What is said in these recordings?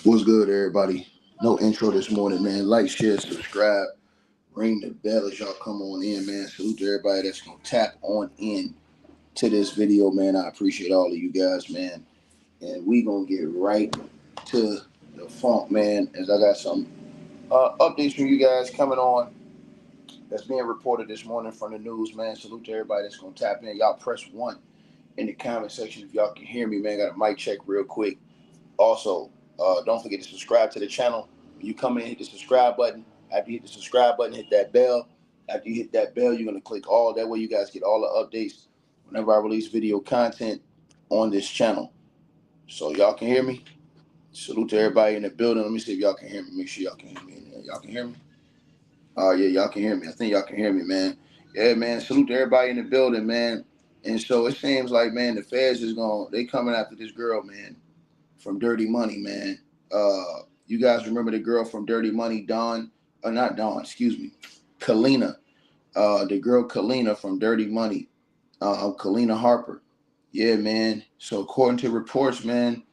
What's good, everybody? No intro this morning, man. Like, share, subscribe, ring the bell as y'all come on in, man. Salute to everybody that's gonna tap on in to this video, man. I appreciate all of you guys, man. And we gonna get right to the funk, man. As I got some updates from you guys coming on that's being reported this morning from the news, man. Salute to everybody that's gonna tap in. Y'all press one in the comment section if y'all can hear me, man. Got a mic check real quick. Also, don't forget to subscribe to the channel. When you come in, hit the subscribe button. After you hit the subscribe button, hit that bell. After you hit that bell, you're going to click all. That way you guys get all the updates whenever I release video content on this channel. So y'all can hear me. Salute to everybody in the building. Let me see if y'all can hear me. Make sure y'all can hear me in there. Y'all can hear me? Oh, yeah, y'all can hear me. I think y'all can hear me, man. Yeah, man. Salute to everybody in the building, man. And so it seems like, man, the feds is going, they coming after this girl, man, from Dirty Money, man. You guys remember the girl from Dirty Money, not Dawn, excuse me, Kalenna. The girl Kalenna from Dirty Money, Kalenna Harper. Yeah, man. So according to reports, man,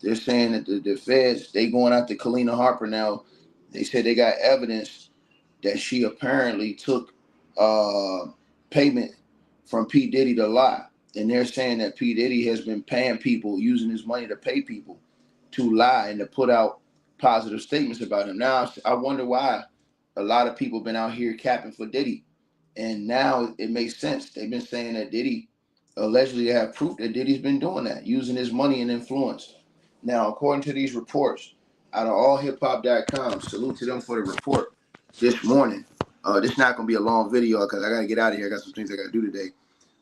they're saying that the feds, they going after Kalenna Harper now. They said they got evidence that she apparently took payment from P. Diddy to lie. And they're saying that P. Diddy has been paying people, using his money to pay people to lie and to put out positive statements about him. Now, I wonder why a lot of people been out here capping for Diddy. And now it makes sense. They've been saying that Diddy, allegedly have proof that Diddy's been doing that, using his money and influence. Now, according to these reports, out of allhiphop.com, salute to them for the report this morning. This is not going to be a long video because I got to get out of here. I got some things I got to do today.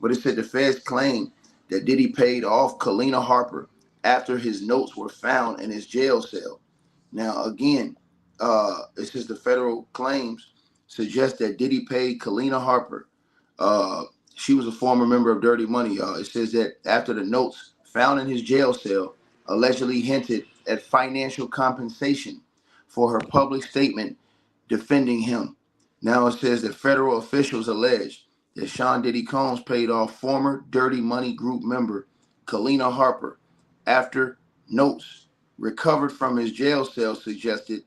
But it said the feds claim that Diddy paid off Kalenna Harper after his notes were found in his jail cell. Now, again, it says the federal claims suggest that Diddy paid Kalenna Harper. She was a former member of Dirty Money, y'all. It says that after the notes found in his jail cell allegedly hinted at financial compensation for her public statement defending him. Now it says that federal officials allege that Sean Diddy Combs paid off former Dirty Money Group member Kalenna Harper after notes recovered from his jail cell suggested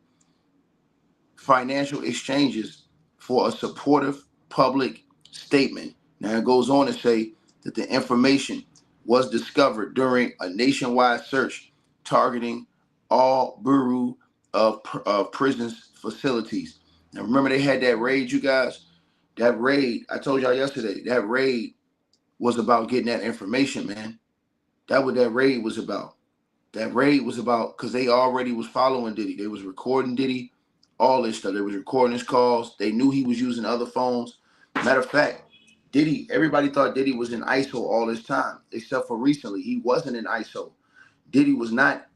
financial exchanges for a supportive public statement. Now it goes on to say that the information was discovered during a nationwide search targeting all Bureau of Prisons facilities. Now remember they had that raid, you guys? That raid, I told y'all yesterday, that raid was about getting that information, man. That's what that raid was about. That raid was about, because they already was following Diddy. They was recording Diddy, all this stuff. They was recording his calls. They knew he was using other phones. Matter of fact, Diddy, everybody thought Diddy was in ISO all this time, except for recently. He wasn't in ISO. Diddy was not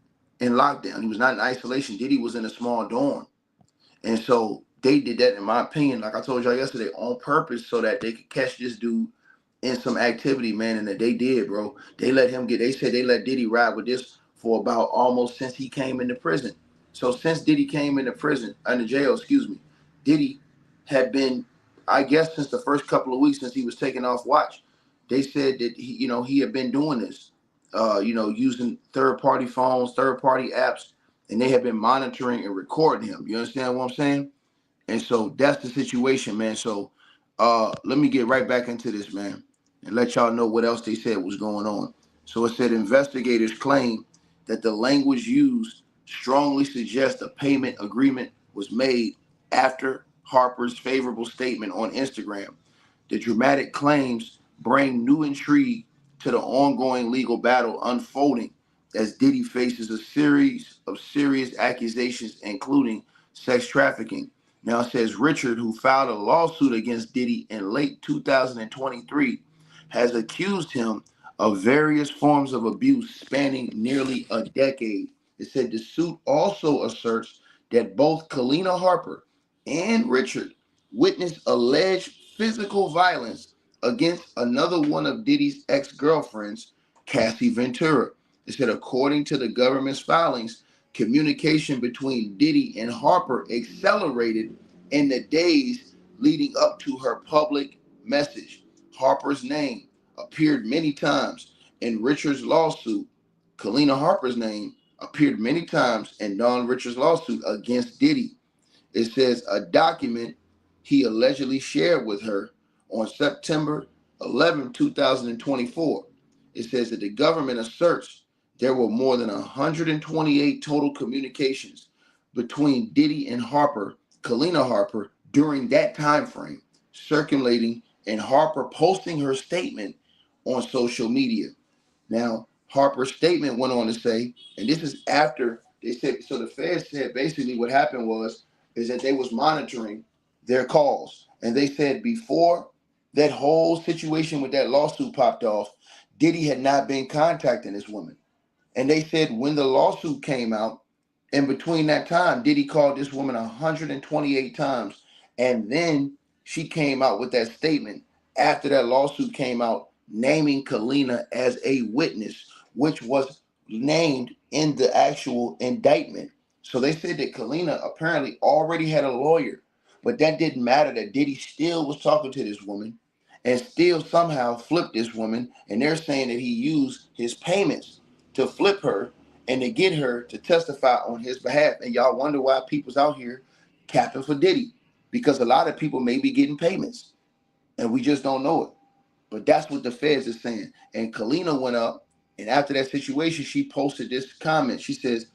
in lockdown. He was not in isolation. Diddy was in a small dorm. And so they did that, in my opinion, like I told y'all yesterday, on purpose so that they could catch this dude in some activity, man. And that they did, bro. They said they let Diddy ride with this for about almost since he came into prison. So since Diddy came into jail, Diddy had been, I guess, since the first couple of weeks since he was taken off watch, they said that he had been doing this, using third-party phones, third-party apps, and they had been monitoring and recording him. You understand what I'm saying? And so that's the situation, man. So let me get right back into this, man, and let y'all know what else they said was going on. So it said investigators claim that the language used strongly suggests a payment agreement was made after Harper's favorable statement on Instagram. The dramatic claims bring new intrigue to the ongoing legal battle unfolding as Diddy faces a series of serious accusations, including sex trafficking. Now it says Richard, who filed a lawsuit against Diddy in late 2023, has accused him of various forms of abuse spanning nearly a decade. It said the suit also asserts that both Kalenna Harper and Richard witnessed alleged physical violence against another one of Diddy's ex-girlfriends, Cassie Ventura. It said according to the government's filings, communication between Diddy and Harper accelerated in the days leading up to her public message. Harper's name appeared many times in Richard's lawsuit. Kalenna Harper's name appeared many times in Don Richards' lawsuit against Diddy. It says a document he allegedly shared with her on September 11, 2024. It says that the government asserts there were more than 128 total communications between Diddy and Kalenna Harper, during that time frame, circulating, and Harper posting her statement on social media. Now, Harper's statement went on to say, and this is after they said, so the Fed said basically what happened is that they was monitoring their calls. And they said before that whole situation with that lawsuit popped off, Diddy had not been contacting this woman. And they said when the lawsuit came out, in between that time, Diddy called this woman 128 times. And then she came out with that statement after that lawsuit came out, naming Kalenna as a witness, which was named in the actual indictment. So they said that Kalenna apparently already had a lawyer, but that didn't matter, that Diddy still was talking to this woman and still somehow flipped this woman. And they're saying that he used his payments to flip her and to get her to testify on his behalf. And y'all wonder why people's out here capping for Diddy, because a lot of people may be getting payments and we just don't know it. But that's what the feds is saying. And Kalenna went up, and after that situation, she posted this comment. She says,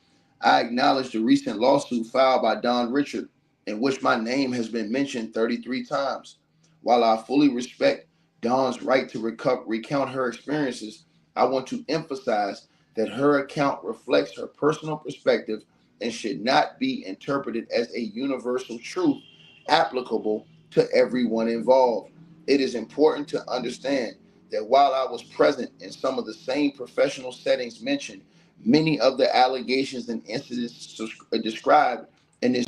I acknowledge the recent lawsuit filed by Don Richard, in which my name has been mentioned 33 times. While I fully respect Don's right to recount her experiences, I want to emphasize that her account reflects her personal perspective and should not be interpreted as a universal truth applicable to everyone involved. It is important to understand that while I was present in some of the same professional settings mentioned, many of the allegations and incidents described in this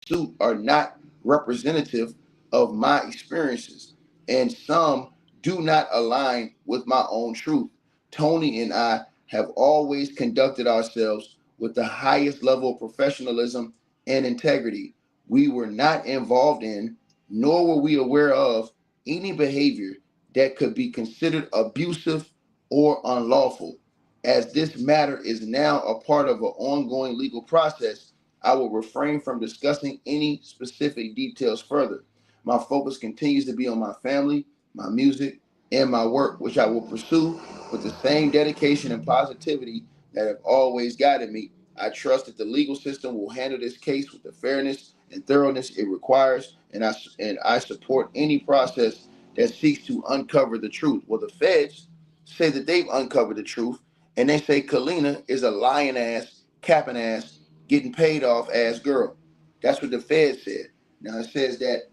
suit are not representative of my experiences, and some do not align with my own truth. Tony and I have always conducted ourselves with the highest level of professionalism and integrity. We were not involved in, nor were we aware of, any behavior that could be considered abusive or unlawful. As this matter is now a part of an ongoing legal process, I will refrain from discussing any specific details further. My focus continues to be on my family, my music, and my work, which I will pursue with the same dedication and positivity that have always guided me. I trust that the legal system will handle this case with the fairness and thoroughness it requires, and I support any process that seeks to uncover the truth. Well, the feds say that they've uncovered the truth, and they say Kalenna is a lying ass, capping ass, getting paid off ass girl. That's what the feds said. Now it says that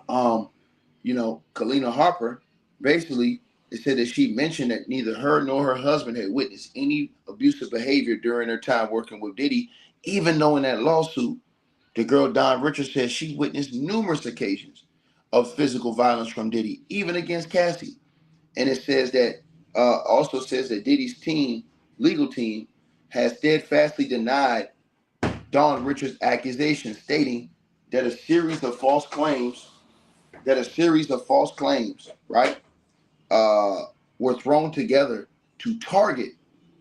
Kalenna Harper, basically, it said that she mentioned that neither her nor her husband had witnessed any abusive behavior during her time working with Diddy, even though in that lawsuit, the girl Don Richards says she witnessed numerous occasions of physical violence from Diddy, even against Cassie. And it says that also says that Diddy's legal team, has steadfastly denied Don Richards' accusations, stating that a series of false claims, right, were thrown together to target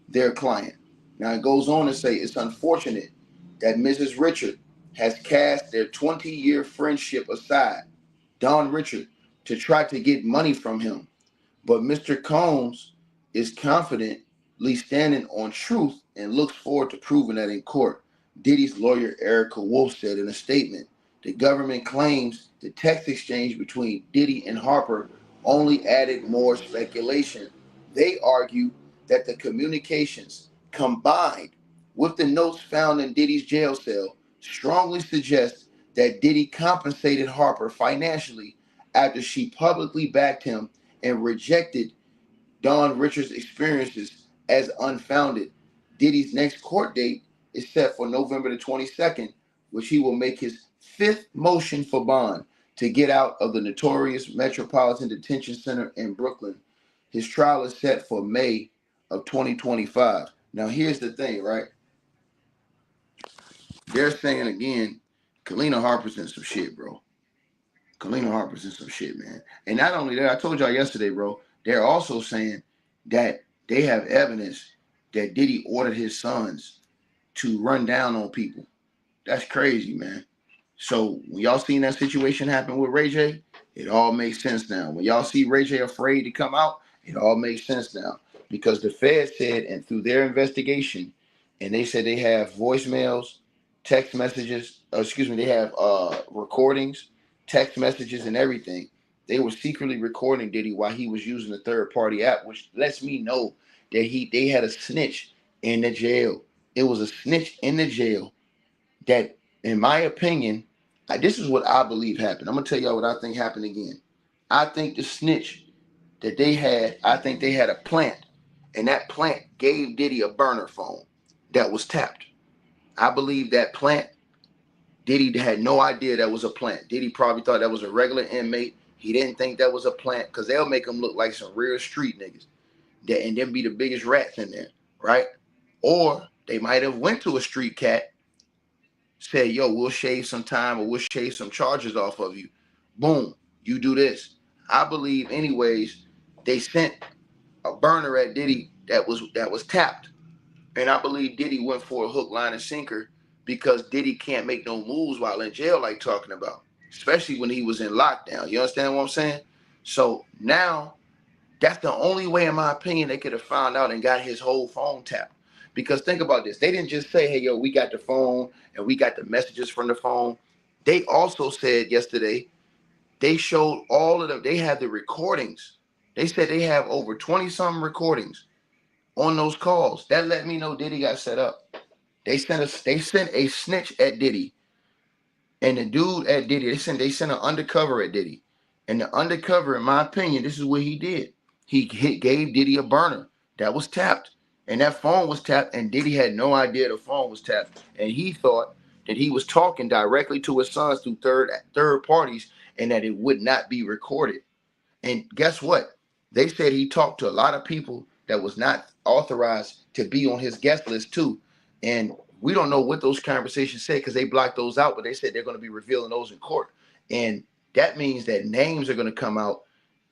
their client. Now it goes on to say it's unfortunate that Mrs. Richard has cast their 20-year friendship aside, Don Richard, to try to get money from him. But Mr. Combs is confidently standing on truth and looks forward to proving that in court. Diddy's lawyer, Erica Wolf, said in a statement, the government claims the text exchange between Diddy and Harper only added more speculation. They argue that the communications, combined with the notes found in Diddy's jail cell, strongly suggest that Diddy compensated Harper financially after she publicly backed him and rejected Don Richards' experiences as unfounded. Diddy's next court date is set for November the 22nd, which he will make his fifth motion for bond to get out of the notorious Metropolitan Detention Center in Brooklyn. His trial is set for May of 2025. Now, here's the thing, right? They're saying again, Kalenna Harper's in some shit, bro. Kalenna Harper's in some shit, man. And not only that, I told y'all yesterday, bro, they're also saying that they have evidence that Diddy ordered his sons to run down on people. That's crazy, man. So when y'all seen that situation happen with Ray J, it all makes sense now. When y'all see Ray J afraid to come out, it all makes sense now. Because the Fed said, and through their investigation, and they said they have voicemails, text messages, they have recordings, text messages, and everything. They were secretly recording Diddy while he was using a third party app, which lets me know that they had a snitch in the jail. It was a snitch in the jail that, in my opinion, this is what I believe happened. I'm gonna tell y'all what I think happened again. I think the snitch that they had, I think they had a plant, and that plant gave Diddy a burner phone that was tapped. I believe that plant, Diddy had no idea that was a plant. Diddy probably thought that was a regular inmate. He didn't think that was a plant because they'll make them look like some real street niggas, and then be the biggest rats in there, right? Or they might have went to a street cat, said, yo, we'll shave some time or we'll shave some charges off of you. Boom, you do this. I believe, anyways, they sent a burner at Diddy that was tapped. And I believe Diddy went for a hook, line, and sinker because Diddy can't make no moves while in jail, like talking about, especially when he was in lockdown. You understand what I'm saying? So now that's the only way, in my opinion, they could have found out and got his whole phone tapped. Because think about this. They didn't just say, hey, yo, we got the phone and we got the messages from the phone. They also said yesterday, they showed all of them. They had the recordings. They said they have over 20-something recordings on those calls. That let me know Diddy got set up. They sent a snitch at Diddy. And the dude at Diddy, they sent an undercover at Diddy. And the undercover, in my opinion, this is what he did. He gave Diddy a burner that was tapped. And that phone was tapped, and Diddy had no idea the phone was tapped. And he thought that he was talking directly to his sons through third parties and that it would not be recorded. And guess what? They said he talked to a lot of people that was not authorized to be on his guest list too. And we don't know what those conversations said because they blocked those out, but they said they're going to be revealing those in court. And that means that names are going to come out,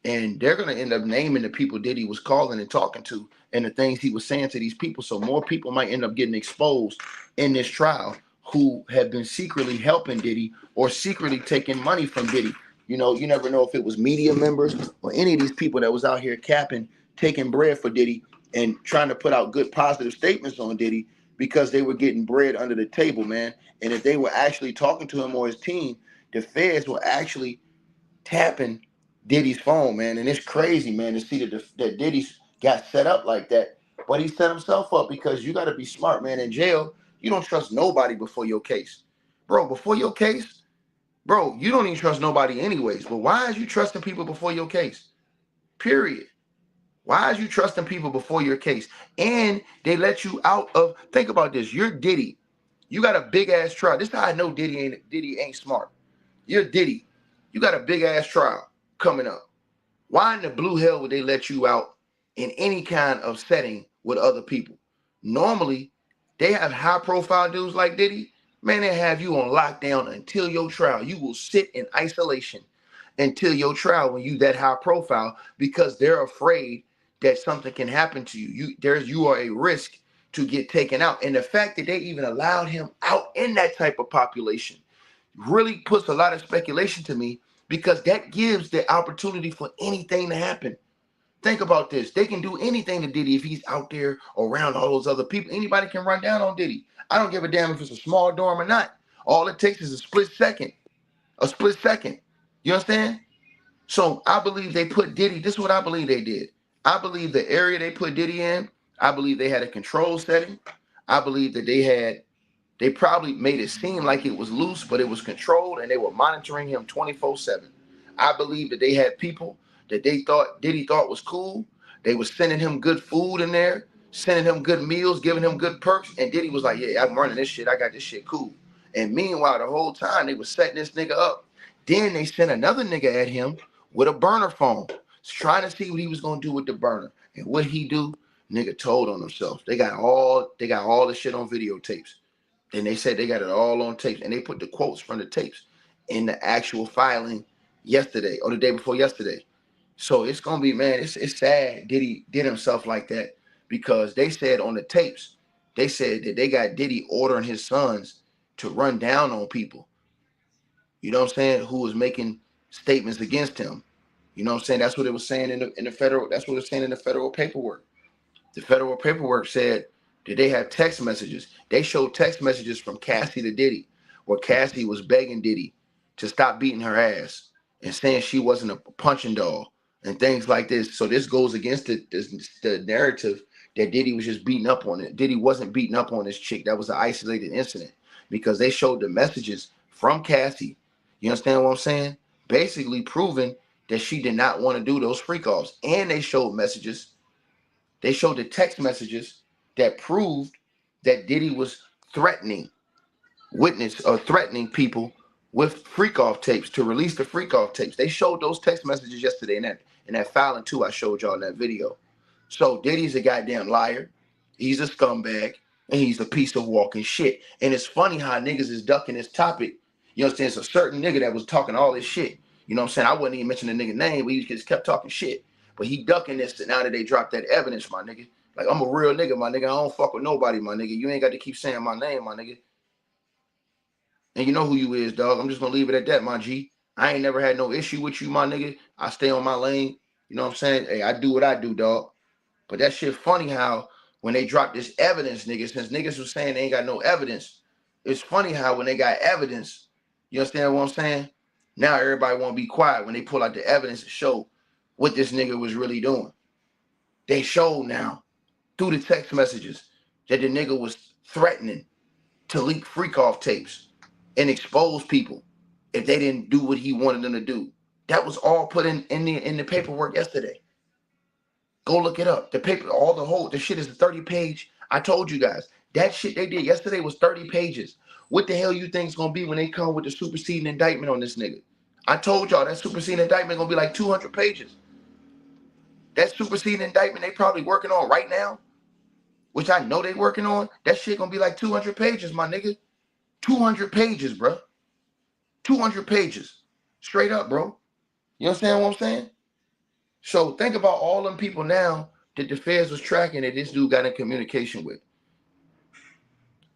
and they're going to end up naming the people Diddy was calling and talking to and the things he was saying to these people. So more people might end up getting exposed in this trial who have been secretly helping Diddy or secretly taking money from Diddy. You know, you never know if it was media members or any of these people that was out here capping, taking bread for Diddy and trying to put out good positive statements on Diddy because they were getting bread under the table, man. And if they were actually talking to him or his team, the feds were actually tapping Diddy's phone, man. And it's crazy, man, to see that Diddy's got set up like that. But he set himself up because you got to be smart, man. In jail, you don't trust nobody before your case. Bro, before your case, bro, you don't even trust nobody anyways. But why is you trusting people before your case? Period. Why is you trusting people before your case? And they let you out of, think about this. You're Diddy. You got a big ass trial. This is how I know Diddy ain't smart. You're Diddy. You got a big ass trial coming up. Why in the blue hell would they let you out in any kind of setting with other people? Normally, they have high profile dudes like Diddy. Man, they have you on lockdown until your trial. You will sit in isolation until your trial when you that high profile because they're afraid that something can happen to you. You are a risk to get taken out. And the fact that they even allowed him out in that type of population really puts a lot of speculation to me because that gives the opportunity for anything to happen. Think about this. They can do anything to Diddy if he's out there around all those other people. Anybody can run down on Diddy. I don't give a damn if it's a small dorm or not. All it takes is a split second. A split second. You understand? So I believe they put Diddy, this is what I believe they did. I believe the area they put Diddy in, I believe they had a control setting. I believe that they probably made it seem like it was loose, but it was controlled and they were monitoring him 24/7. I believe that they had people that Diddy thought was cool. They were sending him good food in there, sending him good meals, giving him good perks. And Diddy was like, yeah, I'm running this shit. I got this shit cool. And meanwhile, the whole time they were setting this nigga up. Then they sent another nigga at him with a burner phone, trying to see what he was going to do with the burner. And what he do, nigga told on himself. They got all the shit on videotapes. And they said they got it all on tapes. And they put the quotes from the tapes in the actual filing yesterday or the day before yesterday. So it's going to be, man, it's sad Diddy did himself like that because they said on the tapes They said that they got Diddy ordering his sons to run down on people, you know what I'm saying, who was making statements against him. You know what I'm saying? That's what it was saying in the federal, that's what it was saying in the federal paperwork. The federal paperwork said that they have text messages. They showed text messages from Cassie to Diddy, where Cassie was begging Diddy to stop beating her ass and saying she wasn't a punching doll and things like this. So this goes against the narrative that Diddy was just beating up on it. Diddy wasn't beating up on this chick. That was an isolated incident because they showed the messages from Cassie. You understand what I'm saying? Basically proving that she did not want to do those freak offs. And they showed messages. They showed the text messages that proved that Diddy was threatening threatening people with freak off tapes to release the freak off tapes. They showed those text messages yesterday in that filing too. I showed y'all in that video. So Diddy's a goddamn liar. He's a scumbag and he's a piece of walking shit. And it's funny how niggas is ducking this topic. You understand? It's a certain nigga that was talking all this shit. You know what I'm saying? I wouldn't even mention the nigga name, but he just kept talking shit. But he ducking this now that they dropped that evidence, my nigga. Like, I'm a real nigga, my nigga. I don't fuck with nobody, my nigga. You ain't got to keep saying my name, my nigga. And you know who you is, dog. I'm just gonna leave it at that, my G. I ain't never had no issue with you, my nigga. I stay on my lane. You know what I'm saying? Hey, I do what I do, dog. But that shit funny how when they dropped this evidence, niggas, since niggas was saying they ain't got no evidence, it's funny how when they got evidence, you understand what I'm saying? Now everybody want to be quiet when they pull out the evidence to show what this nigga was really doing. They showed now through the text messages that the nigga was threatening to leak freak off tapes and expose people if they didn't do what he wanted them to do. That was all put in the paperwork yesterday. Go look it up. The paper, the shit is a 30-page. I told you guys, that shit they did yesterday was 30 pages. What the hell you think it's gonna be when they come with the superseding indictment on this nigga? I told y'all that superseding indictment gonna be like 200 pages. That superseding indictment they probably working on right now, which I know they working on, that shit gonna be like 200 pages, my nigga. 200 pages, bro. 200 pages. Straight up, bro. You understand what I'm saying? So think about all them people now that the feds was tracking that this dude got in communication with.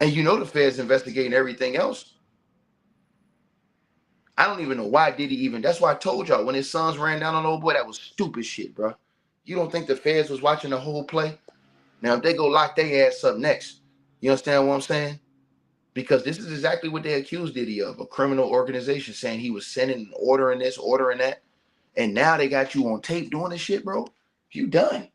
And you know the feds investigating everything else. I don't even know why Diddy even. That's why I told y'all when his sons ran down on old boy, that was stupid shit, bro. You don't think the feds was watching the whole play? Now, if they go lock their ass up next, you understand what I'm saying? Because this is exactly what they accused Diddy of, a criminal organization, saying he was sending and ordering this, ordering that. And now they got you on tape doing this shit, bro. You done.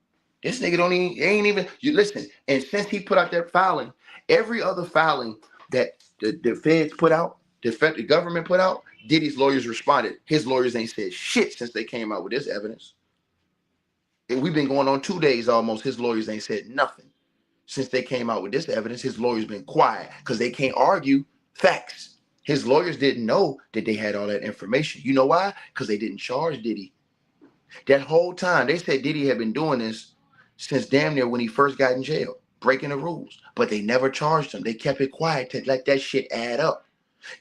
This nigga ain't even, you listen. And since he put out that filing, every other filing that the feds put out, the government put out, Diddy's lawyers responded. His lawyers ain't said shit since they came out with this evidence. And we've been going on 2 days almost. His lawyers ain't said nothing. Since they came out with this evidence, his lawyers been quiet because they can't argue facts. His lawyers didn't know that they had all that information. You know why? Because they didn't charge Diddy. That whole time, they said Diddy had been doing this since damn near when he first got in jail, breaking the rules. But they never charged him. They kept it quiet to let that shit add up.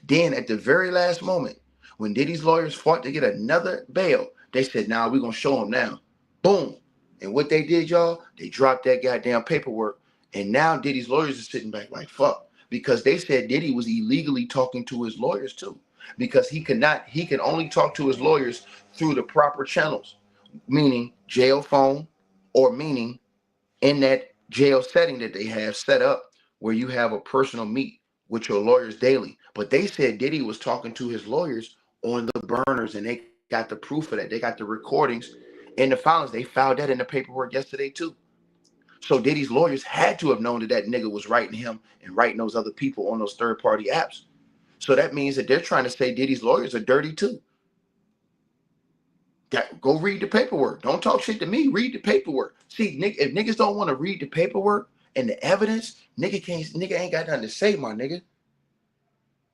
Then at the very last moment, when Diddy's lawyers fought to get another bail, they said, nah, we're going to show him now. Boom. And what they did, y'all, they dropped that goddamn paperwork. And now Diddy's lawyers are sitting back like, fuck. Because they said Diddy was illegally talking to his lawyers too. Because he can only talk to his lawyers through the proper channels. Meaning jail phone, or meaning in that jail setting that they have set up where you have a personal meet with your lawyers daily. But they said Diddy was talking to his lawyers on the burners, and they got the proof of that. They got the recordings and the filings. They filed that in the paperwork yesterday too. So Diddy's lawyers had to have known that that nigga was writing him and writing those other people on those third-party apps. So that means that they're trying to say Diddy's lawyers are dirty too. Go read the paperwork. Don't talk shit to me. Read the paperwork. See, if niggas don't want to read the paperwork and the evidence, nigga ain't got nothing to say, my nigga.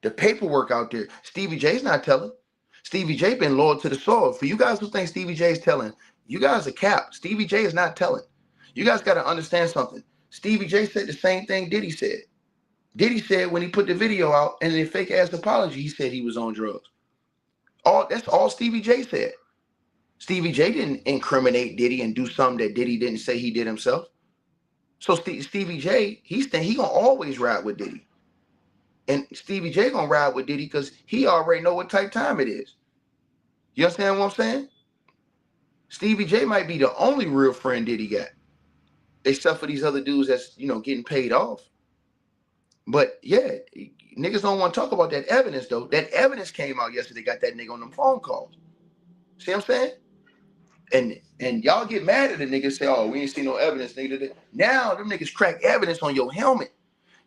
The paperwork out there, Stevie J's not telling. Stevie J been loyal to the soil. For you guys who think Stevie J is telling, you guys are cap. Stevie J is not telling. You guys got to understand something. Stevie J said the same thing Diddy said. Diddy said when he put the video out and the fake ass apology, he said he was on drugs. That's all Stevie J said. Stevie J didn't incriminate Diddy and do something that Diddy didn't say he did himself. So Stevie J, he gonna always ride with Diddy. And Stevie J gonna ride with Diddy because he already know what type time it is. You understand what I'm saying? Stevie J might be the only real friend Diddy got. Except for these other dudes that's, getting paid off. But yeah, niggas don't want to talk about that evidence though. That evidence came out yesterday, got that nigga on them phone calls. See what I'm saying? And y'all get mad at the niggas, say, oh, we ain't seen no evidence, nigga. Now them niggas crack evidence on your helmet.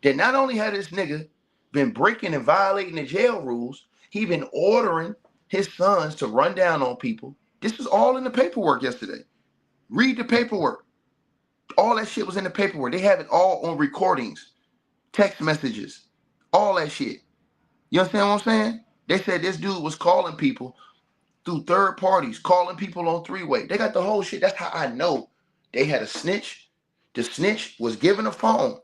That not only had this nigga been breaking and violating the jail rules, he been ordering his sons to run down on people. This was all in the paperwork yesterday. Read the paperwork. All that shit was in the paperwork. They have it all on recordings, text messages, all that shit. You understand what I'm saying? They said this dude was calling people through third parties, calling people on three-way. They got the whole shit. That's how I know they had a snitch. The snitch was given a phone.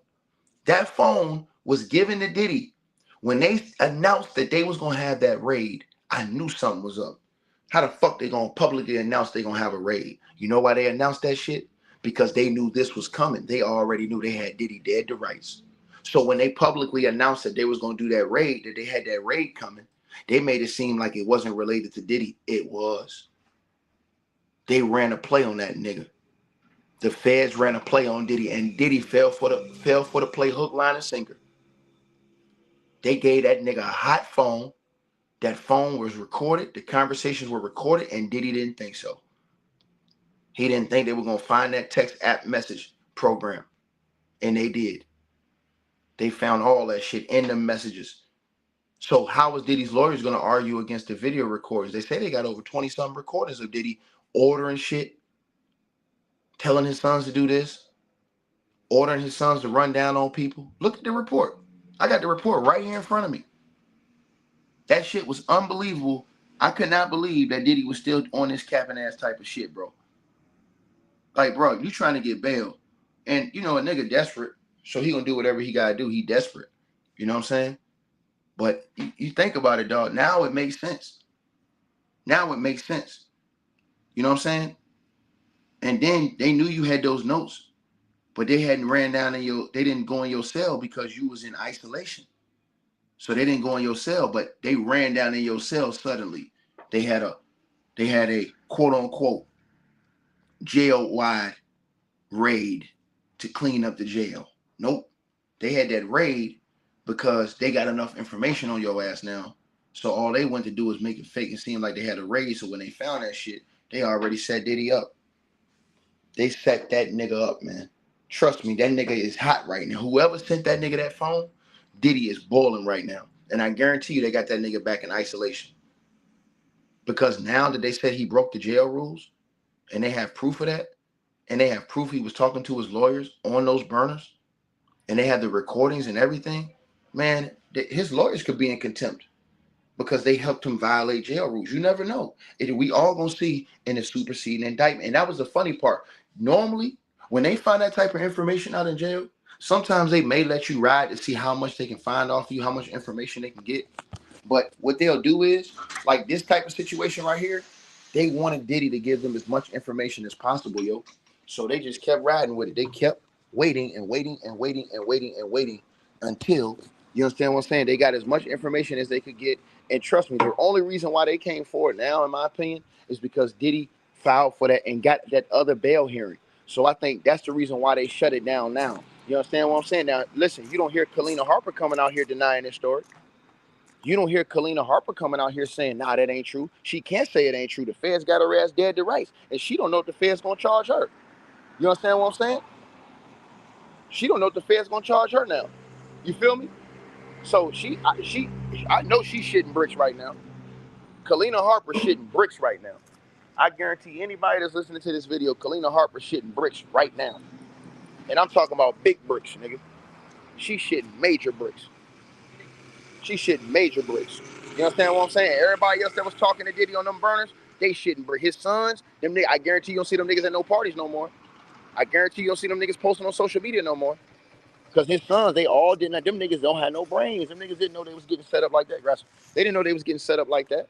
That phone was given to Diddy. When they announced that they was going to have that raid, I knew something was up. How the fuck they going to publicly announce they going to have a raid? You know why they announced that shit? Because they knew this was coming. They already knew they had Diddy dead to rights. So when they publicly announced that they was going to do that raid, that they had that raid coming, they made it seem like it wasn't related to Diddy. It was. They ran a play on that nigga. The feds ran a play on Diddy, and Diddy fell for the play, hook, line, and sinker. They gave that nigga a hot phone. That phone was recorded. The conversations were recorded, and Diddy didn't think so. He didn't think they were going to find that text app message program, and they did. They found all that shit in the messages. So how was Diddy's lawyers going to argue against the video recordings? They say they got over 20-something recordings of Diddy ordering shit, telling his sons to do this, ordering his sons to run down on people. Look at the report. I got the report right here in front of me. That shit was unbelievable. I could not believe that Diddy was still on this capping ass type of shit, bro. Like, bro, you trying to get bail. And, a nigga desperate, so he gonna do whatever he gotta do. He desperate. You know what I'm saying? But you think about it, dog. Now it makes sense. Now it makes sense. You know what I'm saying? And then they knew you had those notes, but they hadn't ran down they didn't go in your cell because you was in isolation. So they didn't go in your cell, but they ran down in your cell suddenly. They had a quote unquote jail-wide raid to clean up the jail. Nope. They had that raid because they got enough information on your ass now. So all they went to do was make it fake and seem like they had a raid. So when they found that shit, they already set Diddy up. They set that nigga up, man. Trust me, that nigga is hot right now. Whoever sent that nigga that phone, Diddy is boiling right now. And I guarantee you they got that nigga back in isolation. Because now that they said he broke the jail rules, and they have proof of that, and they have proof he was talking to his lawyers on those burners, and they have the recordings and everything, man, his lawyers could be in contempt because they helped him violate jail rules. You never know. We all gonna see in the superseding indictment. And that was the funny part. Normally, when they find that type of information out in jail, sometimes they may let you ride to see how much they can find off you, how much information they can get. But what they'll do is, like this type of situation right here, they wanted Diddy to give them as much information as possible, yo. So they just kept riding with it. They kept waiting and waiting and waiting and waiting and waiting until, you understand what I'm saying? They got as much information as they could get. And trust me, the only reason why they came forward now, in my opinion, is because Diddy filed for that and got that other bail hearing. So I think that's the reason why they shut it down now. You understand what I'm saying? Now, listen, you don't hear Kalenna Harper coming out here denying this story. You don't hear Kalenna Harper coming out here saying, nah, that ain't true. She can't say it ain't true. The feds got her ass dead to rights. And she don't know what the feds going to charge her. You understand what I'm saying? She don't know what the feds going to charge her now. You feel me? So I know she's shitting bricks right now. Kalenna Harper shitting bricks right now. I guarantee anybody that's listening to this video, Kalenna Harper shitting bricks right now. And I'm talking about big bricks, nigga. She shitting major bricks. She shitting major bricks. You understand what I'm saying? Everybody else that was talking to Diddy on them burners, they shitting bricks. His sons, them niggas, I guarantee you don't see them niggas at no parties no more. I guarantee you don't see them niggas posting on social media no more. Because his sons, they all didn't. Them niggas don't have no brains. Them niggas didn't know they was getting set up like that. They didn't know they was getting set up like that.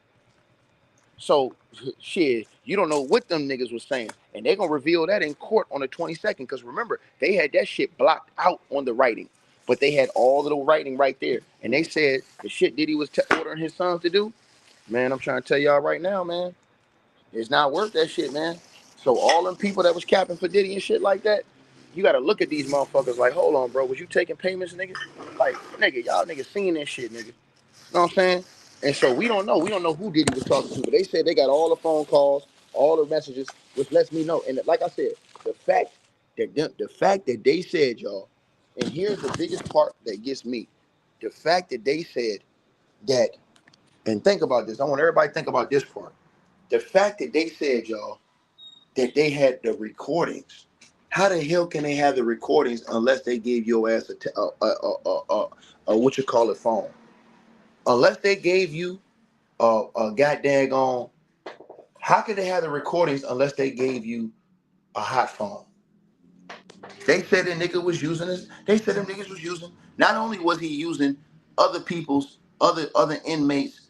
So shit, you don't know what them niggas was saying, and they gonna reveal that in court on the 22nd. Because remember, they had that shit blocked out on the writing, but they had all of the writing right there, and they said the shit Diddy was ordering his sons to do. Man, I'm trying to tell y'all right now, man, it's not worth that shit, man. So all them people that was capping for Diddy and shit like that, you gotta look at these motherfuckers like, hold on, bro, was you taking payments, nigga? Like, nigga, y'all niggas seeing that shit, nigga. You know what I'm saying? And so we don't know. We don't know who Diddy was talking to, but they said they got all the phone calls, all the messages, which lets me know. And like I said, the fact that they said, y'all, and here's the biggest part that gets me. The fact that they said that, and think about this. I want everybody to think about this part. The fact that they said, y'all, that they had the recordings. How the hell can they have the recordings unless they gave your ass a what you call it phone? Unless they gave you a goddamn on. How could they have the recordings unless they gave you a hot phone? They said the nigga was using this. They said them niggas was using. Not only was he using other people's other inmates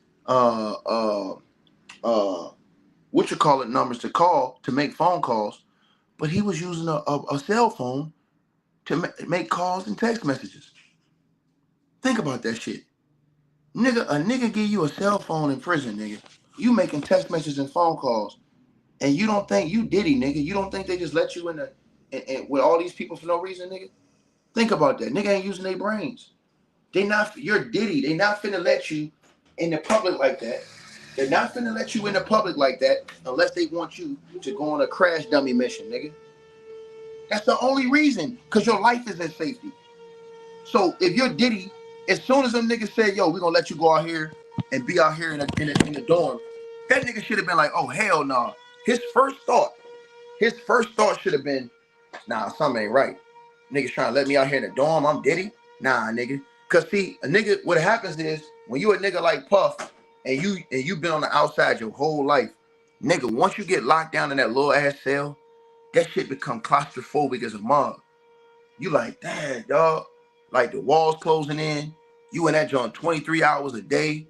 what you call it numbers to call to make phone calls, but he was using a cell phone to make calls and text messages. Think about that shit. Nigga, a nigga give you a cell phone in prison, nigga. You making text messages and phone calls. And you don't think you Diddy, nigga? You don't think they just let you in with all these people for no reason, nigga? Think about that. Nigga ain't using their brains. You're Diddy. They not finna let you in the public like that. They're not finna let you in the public like that unless they want you to go on a crash dummy mission, nigga. That's the only reason, because your life is at safety. So if you're Diddy, as soon as them niggas say, yo, we're gonna let you go out here and be out here in the dorm, that nigga should have been like, oh, hell no. Nah. His first thought should have been, nah, something ain't right. Niggas trying to let me out here in the dorm, I'm Diddy? Nah, nigga. Cause see, a nigga, what happens is, when you a nigga like Puff, and you been on the outside your whole life, nigga, once you get locked down in that little ass cell, that shit become claustrophobic as a mug. You like, damn, dog. Like the walls closing in. You in that joint 23 hours a day.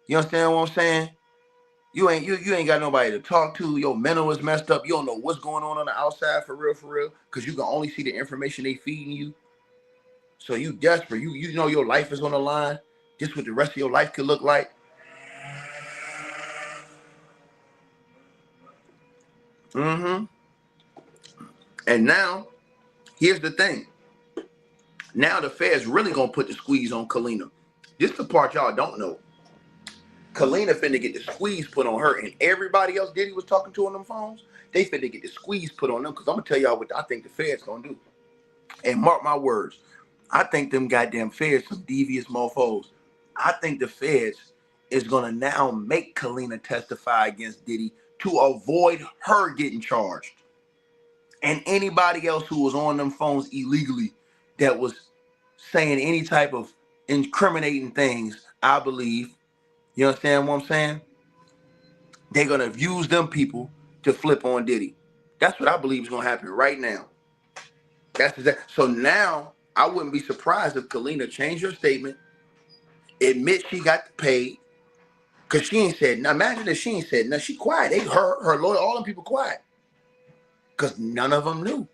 You understand what I'm saying? You ain't got nobody to talk to. Your mental is messed up. You don't know what's going on the outside for real. Because you can only see the information they feeding you. So you desperate. You know your life is on the line. Just what the rest of your life could look like. Mm-hmm. And now, here's the thing. Now the Fed's really gonna put the squeeze on Kalenna. This is the part y'all don't know. Kalenna finna get the squeeze put on her, and everybody else Diddy was talking to on them phones, they finna get the squeeze put on them, because I'm gonna tell y'all what I think the Fed's gonna do. And mark my words, I think them goddamn Feds some devious mofos. I think the Feds is gonna now make Kalenna testify against Diddy to avoid her getting charged. And anybody else who was on them phones illegally that was saying any type of incriminating things, I believe, you understand what I'm saying? They're gonna use them people to flip on Diddy. That's what I believe is gonna happen right now. That's exactly. So now I wouldn't be surprised if Kalenna changed her statement, admit she got paid, cause she ain't said. Now imagine if she ain't said. Now she quiet. Her lawyer, all them people quiet, cause none of them knew.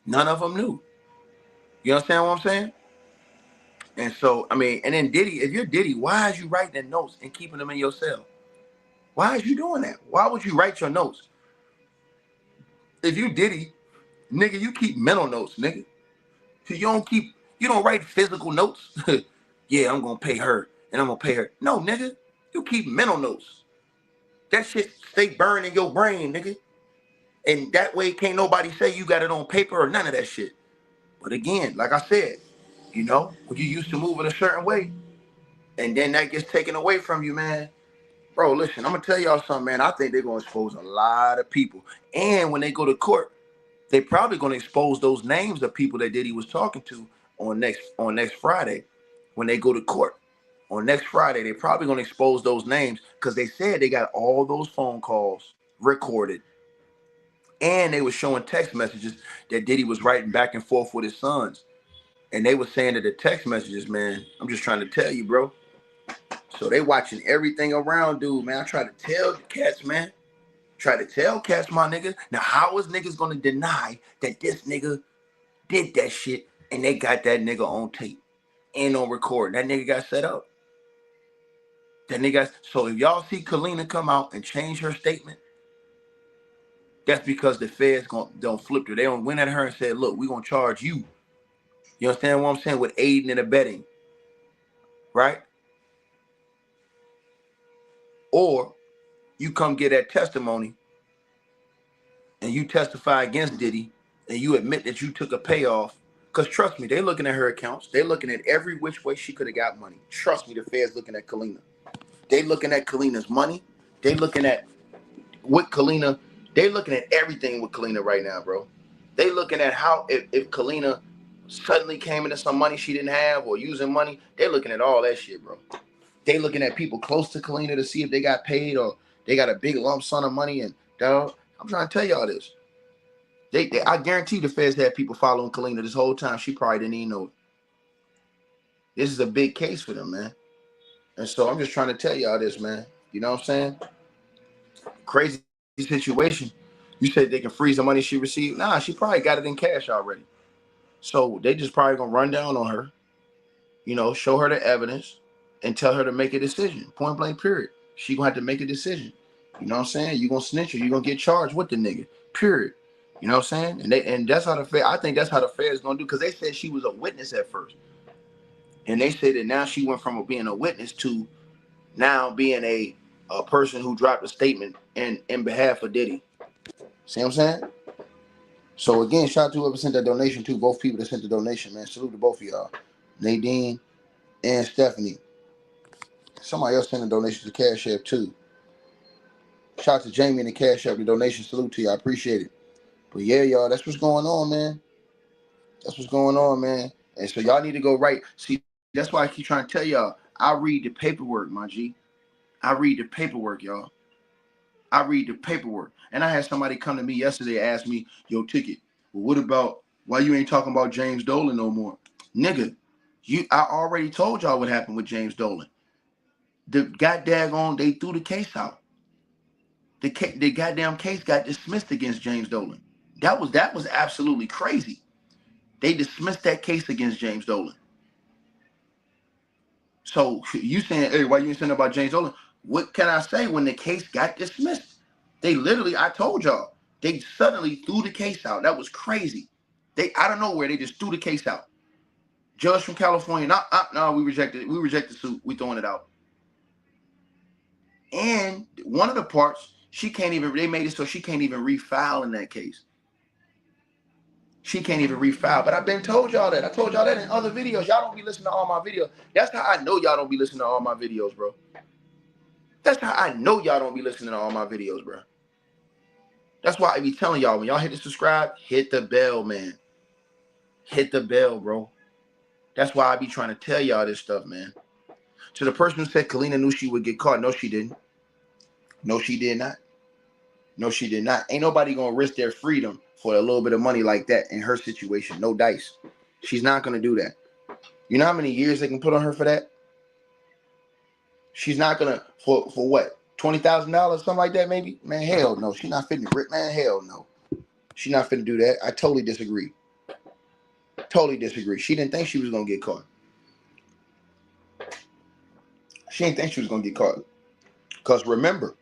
None of them knew. You understand what I'm saying? And so I mean, and then Diddy, if you're Diddy, why is you writing the notes and keeping them in your cell? Why is you doing that? Why would you write your notes? If you Diddy, nigga, you keep mental notes, nigga. So you don't write physical notes. Yeah, I'm gonna pay her and I'm gonna pay her. No, nigga, you keep mental notes. That shit stay burned in your brain, nigga. And that way can't nobody say you got it on paper or none of that shit. But again, like I said, you know, when you used to move in a certain way and then that gets taken away from you, man. Bro, listen, I'm gonna tell y'all something, man. I think they're gonna expose a lot of people. And when they go to court, they probably gonna expose those names of people that Diddy was talking to on next Friday. When they go to court on next Friday, they probably gonna expose those names because they said they got all those phone calls recorded. And they were showing text messages that Diddy was writing back and forth with his sons. And they were saying that the text messages, man, I'm just trying to tell you, bro. So they watching everything around, dude, man. I try to tell the cats, man. Try to tell cats, my nigga. Now, how is niggas gonna deny that this nigga did that shit and they got that nigga on tape and on record? That nigga got set up. That nigga. So if y'all see Kalenna come out and change her statement, that's because the feds don't flip her. They don't went at her and said, look, we gonna charge you. You understand what I'm saying? With aiding and abetting, right? Or you come get that testimony and you testify against Diddy and you admit that you took a payoff. Because trust me, they looking at her accounts. They looking at every which way she could have got money. Trust me, the feds looking at Kalenna. They looking at Kalenna's money. They looking at with Kalenna. They looking at everything with Kalenna right now, bro. They looking at how if Kalenna suddenly came into some money she didn't have or using money. They looking at all that shit, bro. They looking at people close to Kalenna to see if they got paid or they got a big lump sum of money. And dog, I'm trying to tell y'all this. I guarantee the feds had people following Kalenna this whole time. She probably didn't even know it. This is a big case for them, man. And so I'm just trying to tell y'all this, man. You know what I'm saying? Crazy situation. You said they can freeze the money she received. Nah, she probably got it in cash already. So they just probably gonna run down on her, you know, show her the evidence and tell her to make a decision. Point blank, period. She gonna have to make a decision. You know what I'm saying? You gonna snitch her, you gonna get charged with the nigga. Period. You know what I'm saying? And that's how the Fed, I think that's how the Fed is gonna do, because they said she was a witness at first. And they say that now she went from being a witness to now being a person who dropped a statement in behalf of Diddy. See what I'm saying? So again, shout out to whoever sent that donation to, both people that sent the donation, man. Salute to both of y'all. Nadine and Stephanie. Somebody else sent a donation to Cash App too. Shout out to Jamie and the Cash App, the donation. Salute to you. I appreciate it. But yeah, y'all, that's what's going on, man. That's what's going on, man. And so y'all need to go right. See, that's why I keep trying to tell y'all. I read the paperwork, my G. I read the paperwork, y'all. I read the paperwork. And I had somebody come to me yesterday and ask me, yo, Ticket, well, what about, why you ain't talking about James Dolan no more? Nigga, I already told y'all what happened with James Dolan. The goddamn, they threw the case out. The goddamn case got dismissed against James Dolan. That was absolutely crazy. They dismissed that case against James Dolan. So you saying, hey, why you ain't saying about James Dolan? What can I say when the case got dismissed? They literally, I told y'all, they suddenly threw the case out. That was crazy. They out of nowhere, they just threw the case out. Judge from California, no, we rejected it. We rejected the suit. We throwing it out. And one of the parts, they made it so she can't even refile in that case. She can't even refile. But I've been told y'all that. I told y'all that in other videos. Y'all don't be listening to all my videos. That's how I know y'all don't be listening to all my videos, bro. That's how I know y'all don't be listening to all my videos, bro. That's why I be telling y'all, when y'all hit the subscribe, hit the bell, man. Hit the bell, bro. That's why I be trying to tell y'all this stuff, man. To the person who said Kalenna knew she would get caught, no, she didn't. No, she did not. No, she did not. Ain't nobody gonna risk their freedom for a little bit of money like that in her situation. No dice. She's not gonna do that. You know how many years they can put on her for that? She's not gonna for what? $20,000, something like that, maybe? Man, hell no. She's not fitting rip, man. Hell no. She's not finna do that. I totally disagree. Totally disagree. She didn't think she was gonna get caught. She didn't think she was gonna get caught. Because remember,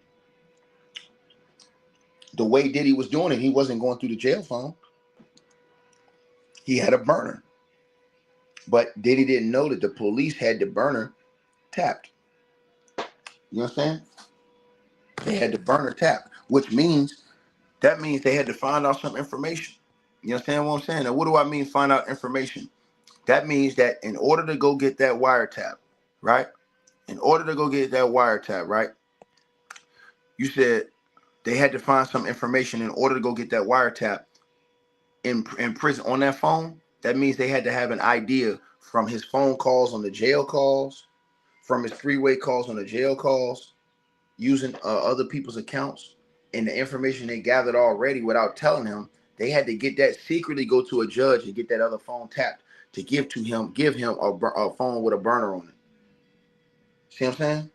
the way Diddy was doing it, he wasn't going through the jail phone. He had a burner. But Diddy didn't know that the police had the burner tapped. You understand? They had the burner tapped, which means that means they had to find out some information. You understand what I'm saying? Now, what do I mean find out information? That means that in order to go get that wiretap, right? In order to go get that wiretap, right? You said they had to find some information in order to go get that wiretap in prison on that phone. That means they had to have an idea from his phone calls on the jail calls, from his three-way calls on the jail calls, using other people's accounts, and the information they gathered already without telling him. They had to get that secretly, go to a judge and get that other phone tapped to give him a phone with a burner on it. See what I'm saying?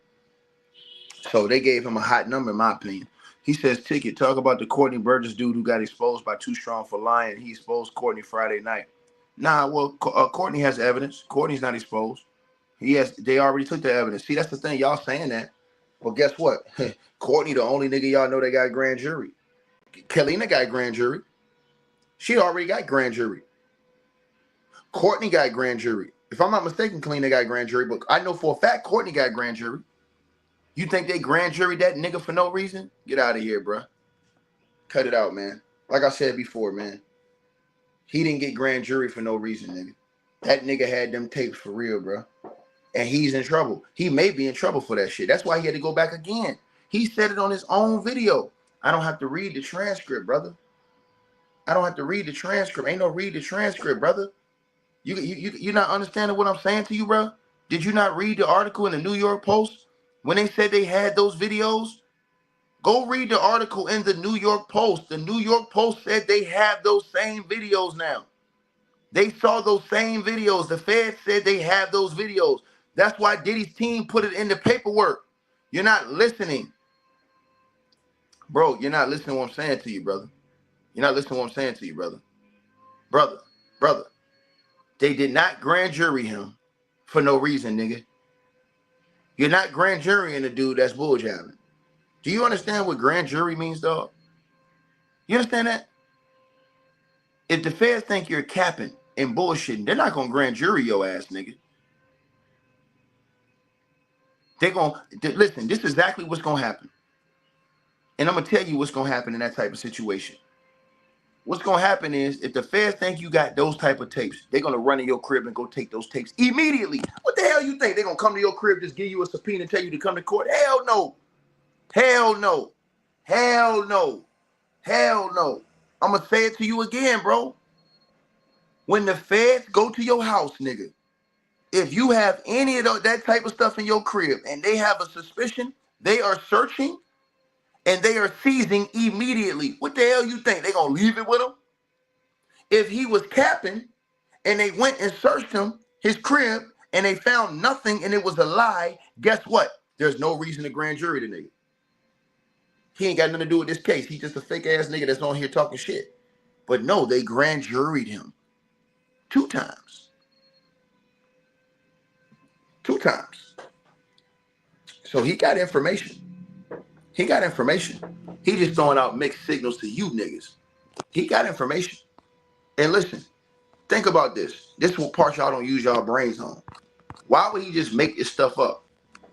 So they gave him a hot number, in my opinion. He says, Ticket, talk about the Courtney Burgess dude who got exposed by Too Strong for lying. He exposed Courtney Friday night. Nah, well, Courtney has evidence. Courtney's not exposed. They already took the evidence. See, that's the thing. Y'all saying that. Well, guess what? Courtney, the only nigga y'all know that got grand jury. Kalenna got grand jury. She already got grand jury. Courtney got grand jury. If I'm not mistaken, Kalenna got grand jury, but I know for a fact Courtney got grand jury. You think they grand jury that nigga for no reason? Get out of here, bro. Cut it out, man. Like I said before, man. He didn't get grand jury for no reason, nigga. That nigga had them tapes for real, bro. And he's in trouble. He may be in trouble for that shit. That's why he had to go back again. He said it on his own video. I don't have to read the transcript, brother. I don't have to read the transcript. Ain't no read the transcript, brother. You're not understanding what I'm saying to you, bro? Did you not read the article in the New York Post when they said they had those videos? Go read the article in the New York Post. The New York Post said they have those same videos now. They saw those same videos. The Fed said they have those videos. That's why Diddy's team put it in the paperwork. You're not listening. Bro, you're not listening to what I'm saying to you, brother. You're not listening to what I'm saying to you, brother. Brother. They did not grand jury him for no reason, nigga. You're not grand jurying a dude that's bulljabbing. Do you understand what grand jury means, dog? You understand that? If the feds think you're capping and bullshitting, they're not going to grand jury your ass, nigga. They're going to, listen, this is exactly what's going to happen. And I'm going to tell you what's going to happen in that type of situation. What's going to happen is if the feds think you got those type of tapes, they're going to run in your crib and go take those tapes immediately. What the hell you think? They're going to come to your crib, just give you a subpoena and tell you to come to court? Hell no. Hell no. Hell no. Hell no. I'm going to say it to you again, bro. When the feds go to your house, nigga, if you have any of that type of stuff in your crib and they have a suspicion, they are searching and they are seizing immediately. What the hell you think? They gonna leave it with him? If he was capping and they went and searched him, his crib, and they found nothing and it was a lie, guess what? There's no reason to grand jury the nigga. He ain't got nothing to do with this case. He's just a fake ass nigga that's on here talking shit. But no, they grand juried him 2 times. 2 times. So he got information. He got information. He just throwing out mixed signals to you niggas. He got information. And listen, think about this. This is what part y'all don't use y'all brains on. Why would he just make this stuff up?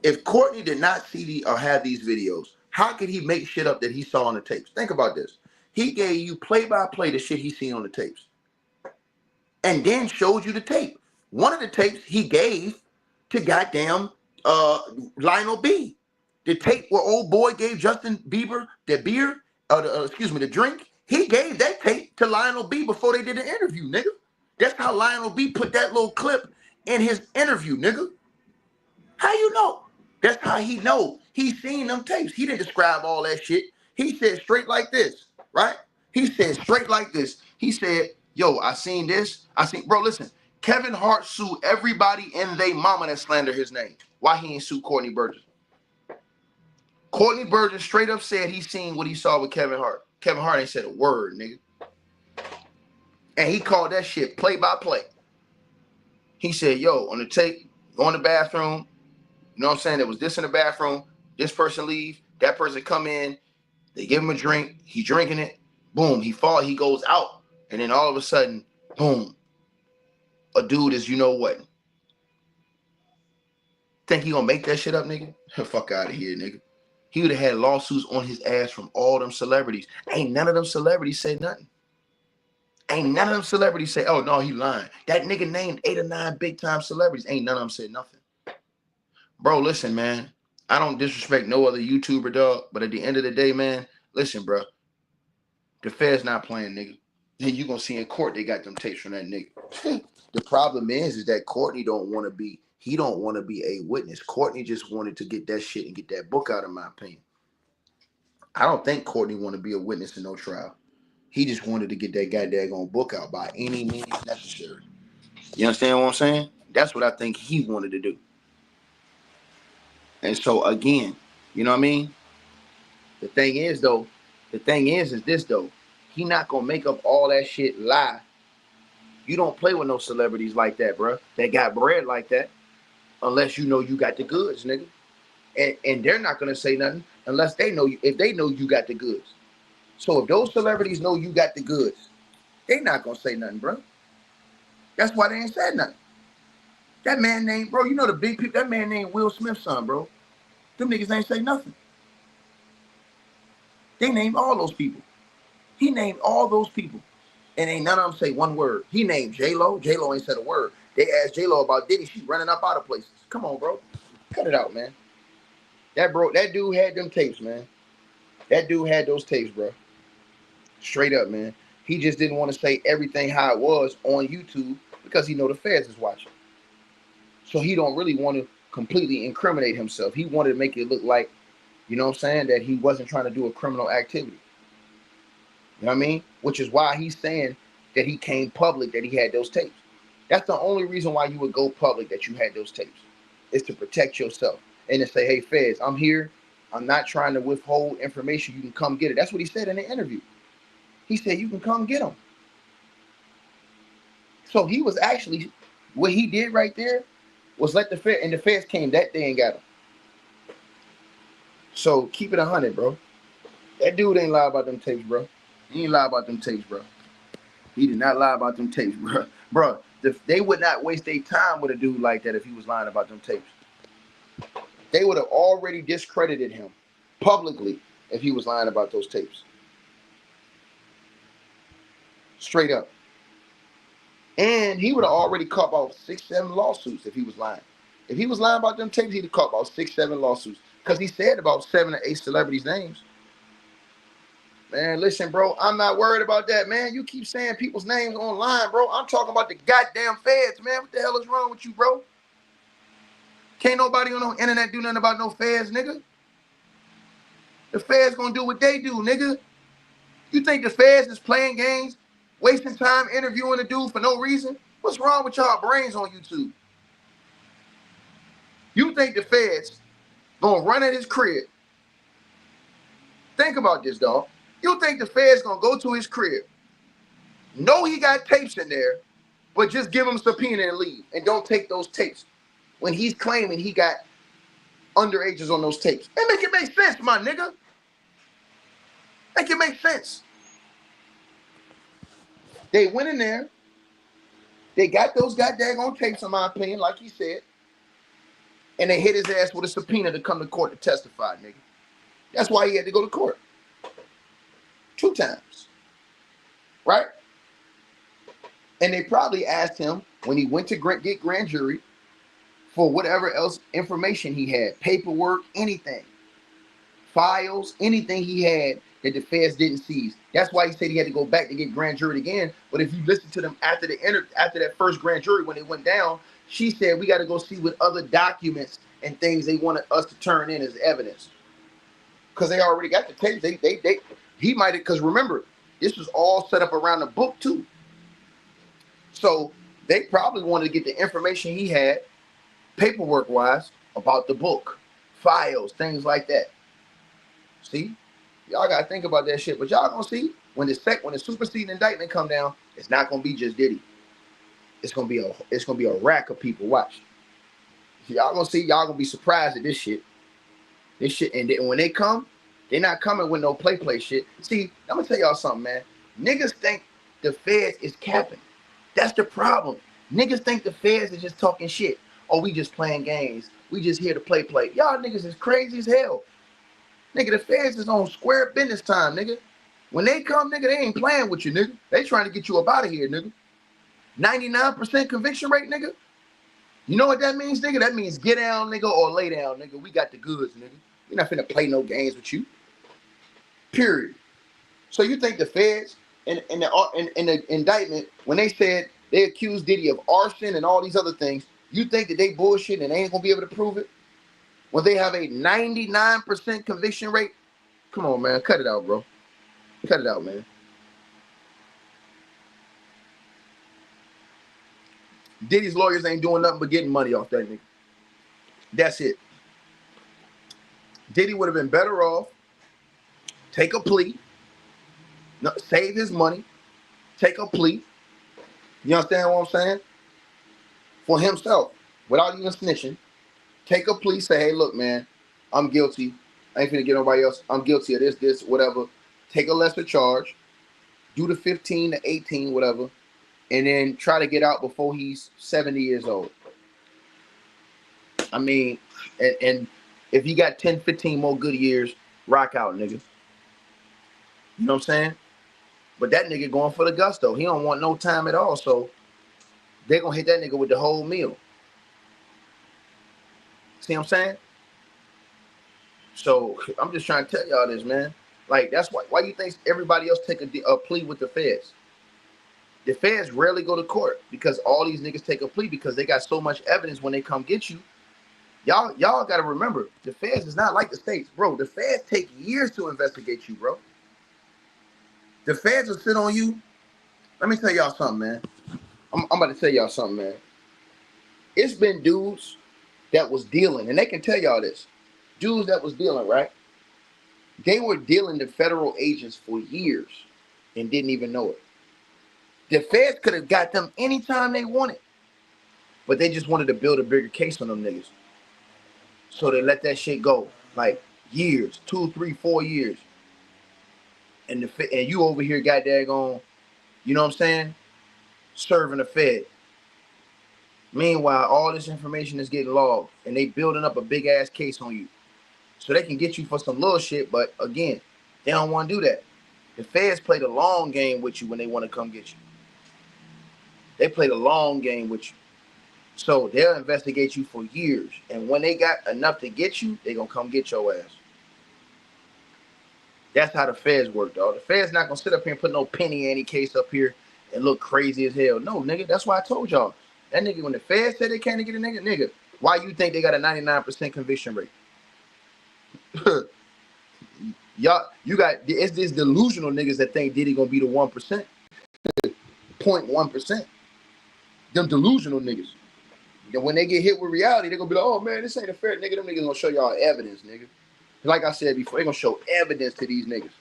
If Courtney did not see or have these videos, how could he make shit up that he saw on the tapes? Think about this. He gave you play-by-play the shit he seen on the tapes. And then showed you the tape. One of the tapes he gave to goddamn Lionel B. The tape where old boy gave Justin Bieber the beer, the drink. He gave that tape to Lionel B before they did the interview, nigga. That's how Lionel B put that little clip in his interview, nigga. How you know? That's how he know. He seen them tapes. He didn't describe all that shit. He said straight like this, right? He said straight like this. He said, yo, I seen this. Bro, listen. Kevin Hart sued everybody and they mama that slander his name. Why he ain't sue Courtney Burgess? Courtney Burgess straight up said he seen what he saw with Kevin Hart. Kevin Hart ain't said a word, nigga. And he called that shit play by play. He said, yo, on the tape, go in the bathroom. You know what I'm saying? There was this in the bathroom. This person leave. That person come in. They give him a drink. He drinking it. Boom. He fall. He goes out. And then all of a sudden, boom. A dude is you know what. Think he gonna make that shit up, nigga? Fuck out of here, nigga. He would have had lawsuits on his ass from all them celebrities. Ain't none of them celebrities say nothing. Ain't none of them celebrities say, oh, no, he lying. That nigga named 8 or 9 big-time celebrities. Ain't none of them said nothing. Bro, listen, man. I don't disrespect no other YouTuber, dog. But at the end of the day, man, listen, bro. The Fed's not playing, nigga. And you going to see in court they got them tapes from that nigga. The problem is that Courtney don't want to be, he don't want to be a witness. Courtney just wanted to get that shit and get that book out, in my opinion. I don't think Courtney want to be a witness in no trial. He just wanted to get that goddamn book out by any means necessary. You understand what I'm saying? That's what I think he wanted to do. And so, again, You know what I mean? The thing is this though. He not gonna make up all that shit lie. You don't play with no celebrities like that, bro. They got bread like that, unless you know you got the goods, nigga. And they're not gonna say nothing unless they know you. If they know you got the goods. So if those celebrities know you got the goods, they not gonna say nothing, bro. That's why they ain't said nothing. That man named, bro, you know the big people. That man named Will Smith's son, bro. Them niggas ain't say nothing. They named all those people. He named all those people. And ain't none of them say one word. He named J-Lo. J-Lo ain't said a word. They asked J-Lo about Diddy. She running up out of places. Come on, bro. Cut it out, man. That dude had them tapes, man. That dude had those tapes, bro. Straight up, man. He just didn't want to say everything how it was on YouTube because he know the feds is watching. So he don't really want to completely incriminate himself. He wanted to make it look like, you know what I'm saying, that he wasn't trying to do a criminal activity. You know what I mean? Which is why he's saying that he came public, that he had those tapes. That's the only reason why you would go public, that you had those tapes, is to protect yourself and to say, hey, feds, I'm here. I'm not trying to withhold information. You can come get it. That's what he said in the interview. He said, you can come get them. So he was actually, what he did right there was let the feds, and the feds came that day and got him. So keep it 100, bro. That dude ain't lie about them tapes, bro. He ain't lie about them tapes, bro. He did not lie about them tapes, bro. Bro, they would not waste their time with a dude like that if he was lying about them tapes. They would have already discredited him publicly if he was lying about those tapes. Straight up. And he would have already caught about 6-7 lawsuits if he was lying. If he was lying about them tapes, he'd have caught about 6-7 lawsuits. Because he said about 7 or 8 celebrities' names. Man, listen, bro, I'm not worried about that, man. You keep saying people's names online, bro. I'm talking about the goddamn feds, man. What the hell is wrong with you, bro? Can't nobody on the internet do nothing about no feds, nigga. The feds gonna do what they do, nigga. You think the feds is playing games, wasting time interviewing a dude for no reason? What's wrong with y'all brains on YouTube? You think the feds gonna run at his crib? Think about this, dog. You think the feds gonna go to his crib, know he got tapes in there, but just give him a subpoena and leave, and don't take those tapes when he's claiming he got underages on those tapes? And make it make sense, my nigga. Make it make sense. They went in there. They got those goddamn tapes, in my opinion, like he said, and they hit his ass with a subpoena to come to court to testify, nigga. That's why he had to go to court 2 times, right? And they probably asked him when he went to get grand jury for whatever else information he had, paperwork, anything, files, anything he had that the feds didn't seize. That's why he said he had to go back to get grand jury again. But if you listen to them after that first grand jury, when it went down, she said we got to go see what other documents and things they wanted us to turn in as evidence, because they already got the tapes. He might have, because remember, this was all set up around the book too. So they probably wanted to get the information he had, paperwork wise, about the book, files, things like that. See, y'all gotta think about that shit. But y'all gonna see when the superseding indictment come down, it's not gonna be just Diddy. It's gonna be a rack of people. Watch. Y'all gonna see. Y'all gonna be surprised at this shit. This shit, and then when they come, they're not coming with no play shit. See, I'm gonna tell y'all something, man. Niggas think the feds is capping. That's the problem. Niggas think the feds is just talking shit. Oh, we just playing games. We just here to play. Y'all niggas is crazy as hell. Nigga, the feds is on square business time, nigga. When they come, nigga, they ain't playing with you, nigga. They trying to get you up out of here, nigga. 99% conviction rate, nigga. You know what that means, nigga? That means get down, nigga, or lay down, nigga. We got the goods, nigga. We're not finna play no games with you. Period. So you think the feds in the indictment, when they said they accused Diddy of arson and all these other things, you think that they bullshit and they ain't gonna be able to prove it? When they have a 99% conviction rate? Come on, man. Cut it out, bro. Cut it out, man. Diddy's lawyers ain't doing nothing but getting money off that nigga. That's it. Diddy would have been better off take a plea, save his money, take a plea. You understand what I'm saying? For himself, without even snitching, take a plea, say, hey, look, man, I'm guilty. I ain't finna get nobody else. I'm guilty of this, whatever. Take a lesser charge, do the 15 to 18, whatever, and then try to get out before he's 70 years old. I mean, and if he got 10, 15 more good years, rock out, nigga. You know what I'm saying? But that nigga going for the gusto. He don't want no time at all, so they gonna hit that nigga with the whole meal. See what I'm saying? So I'm just trying to tell y'all this, man. Like, that's why you think everybody else take a plea with the feds? The feds rarely go to court because all these niggas take a plea because they got so much evidence when they come get you. Y'all got to remember, the feds is not like the states, bro. The feds take years to investigate you, bro. The feds will sit on you. Let me tell y'all something, man. I'm about to tell y'all something, man. It's been dudes that was dealing, and they can tell y'all this. Dudes that was dealing, right? They were dealing to federal agents for years and didn't even know it. The feds could have got them anytime they wanted, but they just wanted to build a bigger case on them niggas. So they let that shit go, like years, 2, 3, 4 years. And you over here got daggone, you know what I'm saying, serving the fed. Meanwhile, all this information is getting logged, and they building up a big ass case on you. So they can get you for some little shit, but again, they don't want to do that. The feds play the long game with you when they want to come get you. They play the long game with you. So they'll investigate you for years. And when they got enough to get you, they going to come get your ass. That's how the feds work, dog. The feds not going to sit up here and put no penny ante case up here and look crazy as hell. No, nigga, that's why I told y'all. That nigga, when the feds said they can't get a nigga, why you think they got a 99% conviction rate? Y'all, it's this delusional niggas that think Diddy gonna be the 1%, 0.1%. Them delusional niggas. And when they get hit with reality, they're gonna be like, oh man, this ain't a fair nigga. Them niggas gonna show y'all evidence, nigga. Like I said before, they're gonna show evidence to these niggas.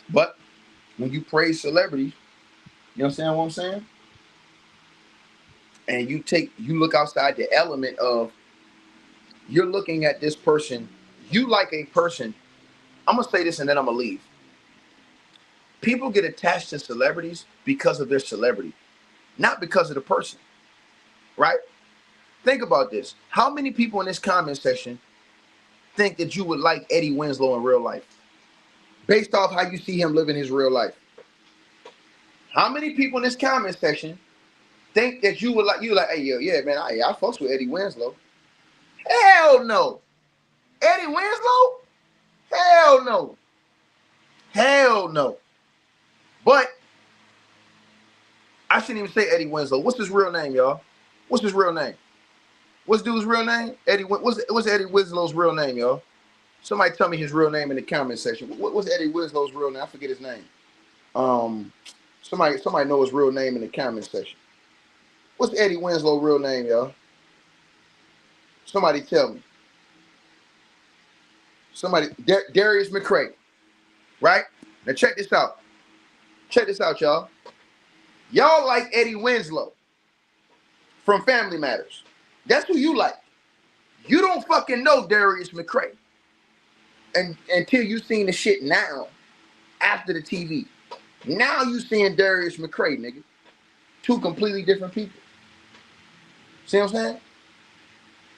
But when you praise celebrities, you understand what I'm saying? And you look outside the element of, you're looking at this person, you like a person. I'm gonna say this and then I'm gonna leave. People get attached to celebrities because of their celebrity, not because of the person, right? Think about this. How many people in this comment section think that you would like Eddie Winslow in real life, based off how you see him living his real life? How many people in this comment section think that you would like, hey, yo, yeah, man, I fucks with Eddie Winslow? Hell no. Eddie Winslow? Hell no. Hell no. But I shouldn't even say Eddie Winslow. What's his real name, y'all? What's his real name? What's dude's real name? What's Eddie Winslow's real name, y'all? Somebody tell me his real name in the comment section. What's Eddie Winslow's real name? I forget his name. Somebody know his real name in the comment section. What's Eddie Winslow's real name, y'all? Somebody tell me. Somebody, Darius McCray, right? Now check this out. Check this out, y'all. Y'all like Eddie Winslow from Family Matters. That's who you like. You don't fucking know Darius McCray until you seen the shit now, after the TV. Now you seeing Darius McCray, nigga. Two completely different people. See what I'm saying?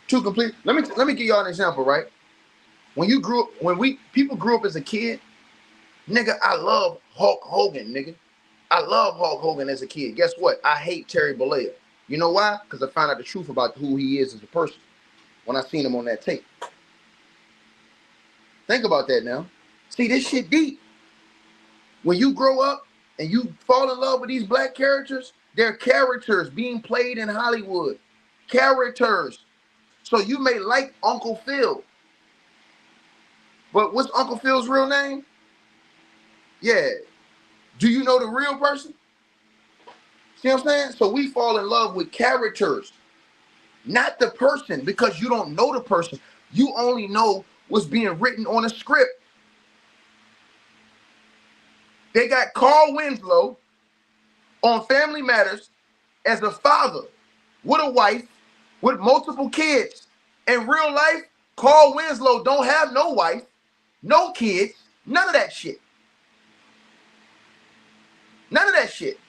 Two complete. Let me give y'all an example, right? When people grew up as a kid, nigga, I love Hulk Hogan, nigga. I love Hulk Hogan as a kid. Guess what? I hate Terry Bollea. You know why? Because I found out the truth about who he is as a person when I seen him on that tape. Think about that now. See, this shit deep. When you grow up and you fall in love with these black characters, they're characters being played in Hollywood. Characters. So you may like Uncle Phil. But what's Uncle Phil's real name? Yeah. Do you know the real person? See what I'm saying? So we fall in love with characters, not the person, because you don't know the person. You only know what's being written on a script. They got Carl Winslow on Family Matters as a father with a wife with multiple kids. In real life, Carl Winslow don't have no wife, no kids, none of that shit. None of that shit.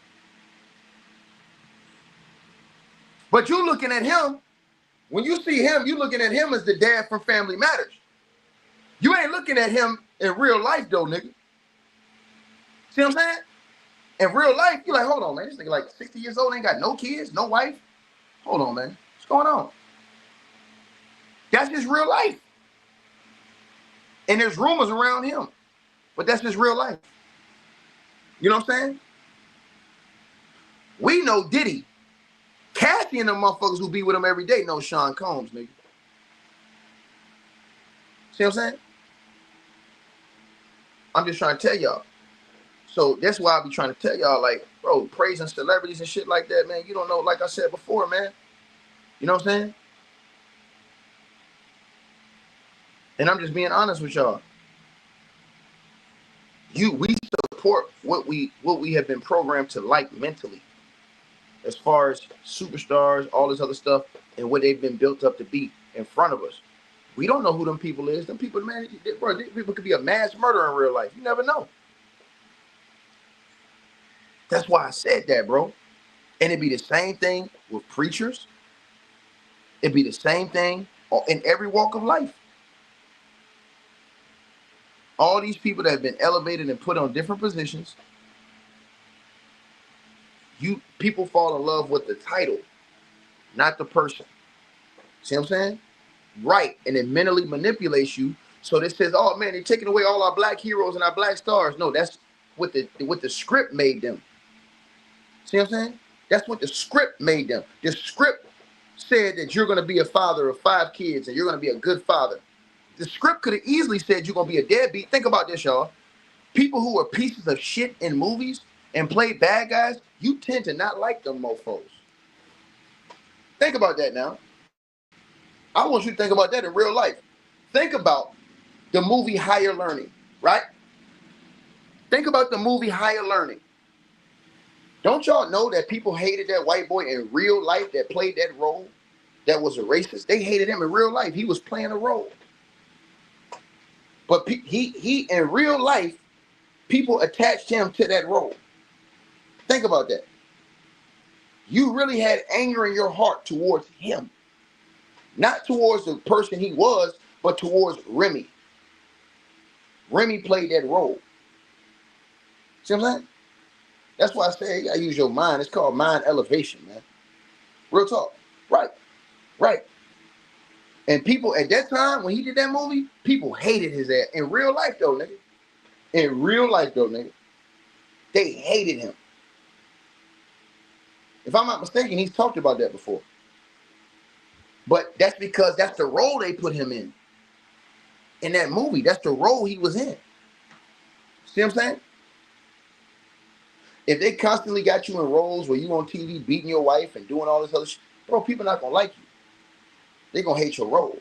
But you looking at him, when you see him, you looking at him as the dad from Family Matters. You ain't looking at him in real life though, nigga. See what I'm saying? In real life, you're like, hold on, man. This nigga like 60 years old, ain't got no kids, no wife. Hold on, man. What's going on? That's his real life. And there's rumors around him, but that's his real life. You know what I'm saying? We know Diddy. Cassie and them motherfuckers who be with him every day know Sean Combs, nigga. See what I'm saying? I'm just trying to tell y'all. So that's why I be trying to tell y'all, like, bro, praising celebrities and shit like that, man. You don't know, like I said before, man. You know what I'm saying? And I'm just being honest with y'all. We support what we have been programmed to like mentally, as far as superstars, all this other stuff, and what they've been built up to be in front of us. We don't know who them people is. Them people, man, bro, these people could be a mass murderer in real life. You never know. That's why I said that, bro. And it'd be the same thing with preachers. It'd be the same thing in every walk of life. All these people that have been elevated and put on different positions, people fall in love with the title, not the person. See what I'm saying? Right. And it mentally manipulates you. So this says, oh man, they're taking away all our black heroes and our black stars. No, that's what the script made them. See what I'm saying? That's what the script made them. The script said that you're going to be a father of 5 kids and you're going to be a good father. The script could have easily said you're going to be a deadbeat. Think about this, y'all. People who are pieces of shit in movies and play bad guys, you tend to not like them mofos. Think about that now. I want you to think about that in real life. Think about the movie Higher Learning, right? Think about the movie Higher Learning. Don't y'all know that people hated that white boy in real life that played that role that was a racist? They hated him in real life. He was playing a role. But he in real life, people attached him to that role. Think about that. You really had anger in your heart towards him. Not towards the person he was, but towards Remy. Remy played that role. See what I'm saying? That's why I say you gotta use your mind. It's called mind elevation, man. Real talk. Right. Right. And people at that time, when he did that movie, people hated his ass. In real life, though, nigga. In real life, though, nigga. They hated him. If I'm not mistaken, he's talked about that before. But that's because that's the role they put him in. In that movie, that's the role he was in. See what I'm saying? If they constantly got you in roles where you on TV beating your wife and doing all this other shit, bro, people not going to like you. They're going to hate your role.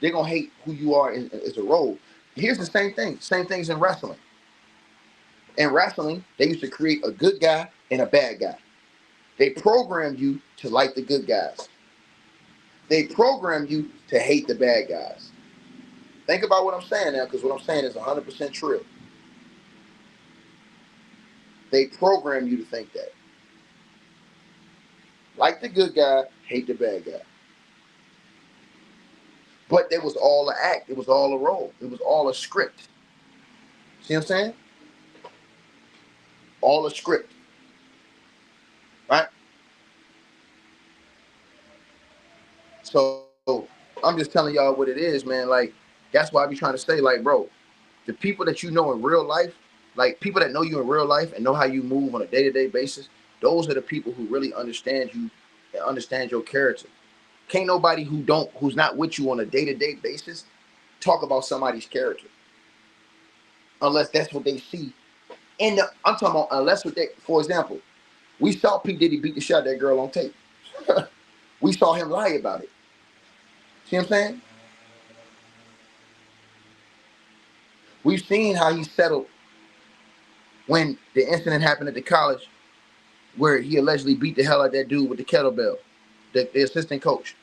They're going to hate who you are as a role. Here's the same thing. Same things in wrestling. In wrestling, they used to create a good guy and a bad guy. They programmed you to like the good guys. They programmed you to hate the bad guys. Think about what I'm saying now, because what I'm saying is 100% true. They program you to think that. Like the good guy, hate the bad guy. But it was all an act. It was all a role. It was all a script. See what I'm saying? All a script. Right? So I'm just telling y'all what it is, man. Like, that's why I be trying to say, like, bro, the people that you know in real life, like people that know you in real life and know how you move on a day-to-day basis, those are the people who really understand you and understand your character. Can't nobody who's not with you on a day-to-day basis talk about somebody's character. Unless that's what they see. I'm talking about unless what they, for example, we saw P. Diddy beat the shit out of that girl on tape. We saw him lie about it. See what I'm saying? We've seen how he settled when the incident happened at the college where he allegedly beat the hell out of that dude with the kettlebell, the assistant coach.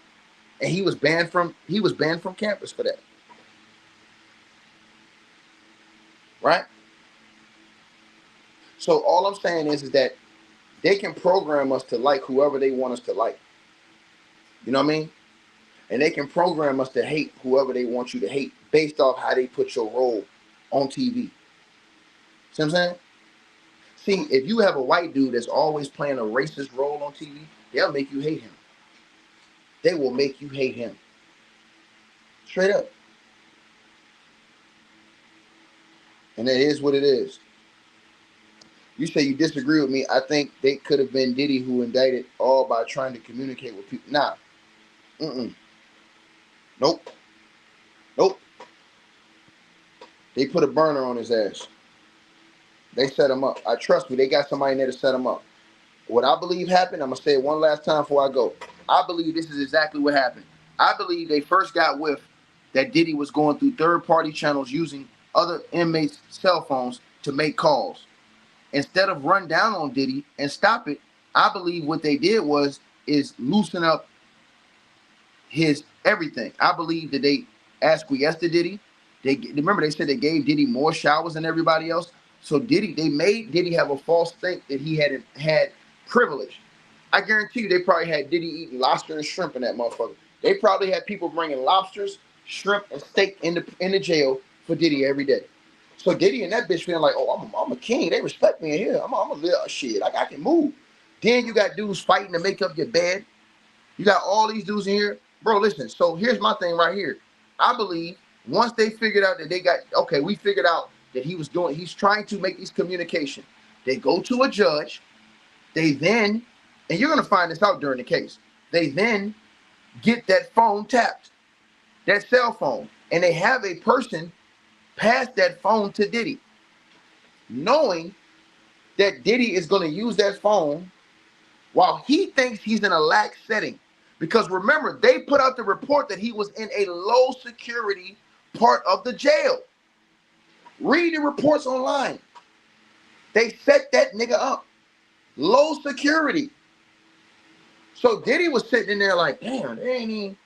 And he was banned from campus for that. Right? So all I'm saying is that they can program us to like whoever they want us to like. You know what I mean? And they can program us to hate whoever they want you to hate based off how they put your role on TV. See what I'm saying? See, if you have a white dude that's always playing a racist role on TV, they'll make you hate him. They will make you hate him. Straight up. And that is what it is. You say you disagree with me. I think they could have been Diddy who indicted all by trying to communicate with people. Nah. Nope. Nope. They put a burner on his ass. They set him up. I trust me. They got somebody in there to set him up. What I believe happened, I'm going to say it one last time before I go. I believe this is exactly what happened. I believe they first got whiff that Diddy was going through third-party channels using other inmates' cell phones to make calls. Instead of run down on Diddy and stop it, I believe what they did is loosen up his everything. I believe that they acquiesced to Diddy. Remember they said they gave Diddy more showers than everybody else. So they made Diddy have a false think that he had privilege. I guarantee you they probably had Diddy eating lobster and shrimp in that motherfucker. They probably had people bringing lobsters, shrimp, and steak in the jail for Diddy every day. So Diddy and that bitch feeling like, oh, I'm a king. They respect me in here. I'm a little shit. Like I can move. Then you got dudes fighting to make up your bed. You got all these dudes in here. Bro, listen. So here's my thing right here. I believe once they figured out that we figured out that he's trying to make these communication. They go to a judge. They then, and you're going to find this out during the case, they then get that phone tapped, that cell phone, and they have a person pass that phone to Diddy, knowing that Diddy is going to use that phone while he thinks he's in a lax setting. Because remember, they put out the report that he was in a low security part of the jail. Read the reports online. They set that nigga up. Low security. So Diddy was sitting in there like, damn, they ain't even,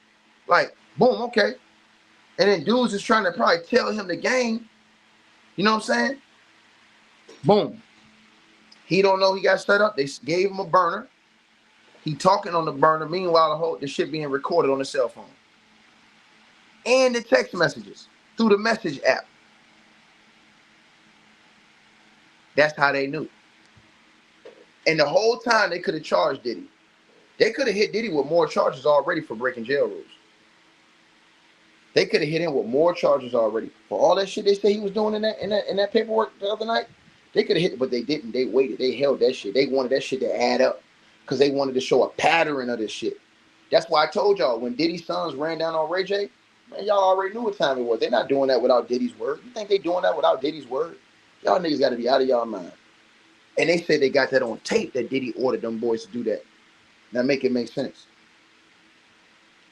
like, boom, okay. And then dudes is trying to probably tell him the game. You know what I'm saying? Boom. He don't know he got set up. They gave him a burner. He talking on the burner. Meanwhile, the shit being recorded on the cell phone. And the text messages through the message app. That's how they knew. And the whole time they could have charged Diddy. They could have hit Diddy with more charges already for breaking jail rules. They could have hit him with more charges already. For all that shit they say he was doing in that paperwork the other night, they could have hit, but they didn't. They waited. They held that shit. They wanted that shit to add up because they wanted to show a pattern of this shit. That's why I told y'all when Diddy's sons ran down on Ray J, man, y'all already knew what time it was. They're not doing that without Diddy's word. You think they doing that without Diddy's word? Y'all niggas got to be out of y'all mind. And they said they got that on tape that Diddy ordered them boys to do that. Now make it make sense.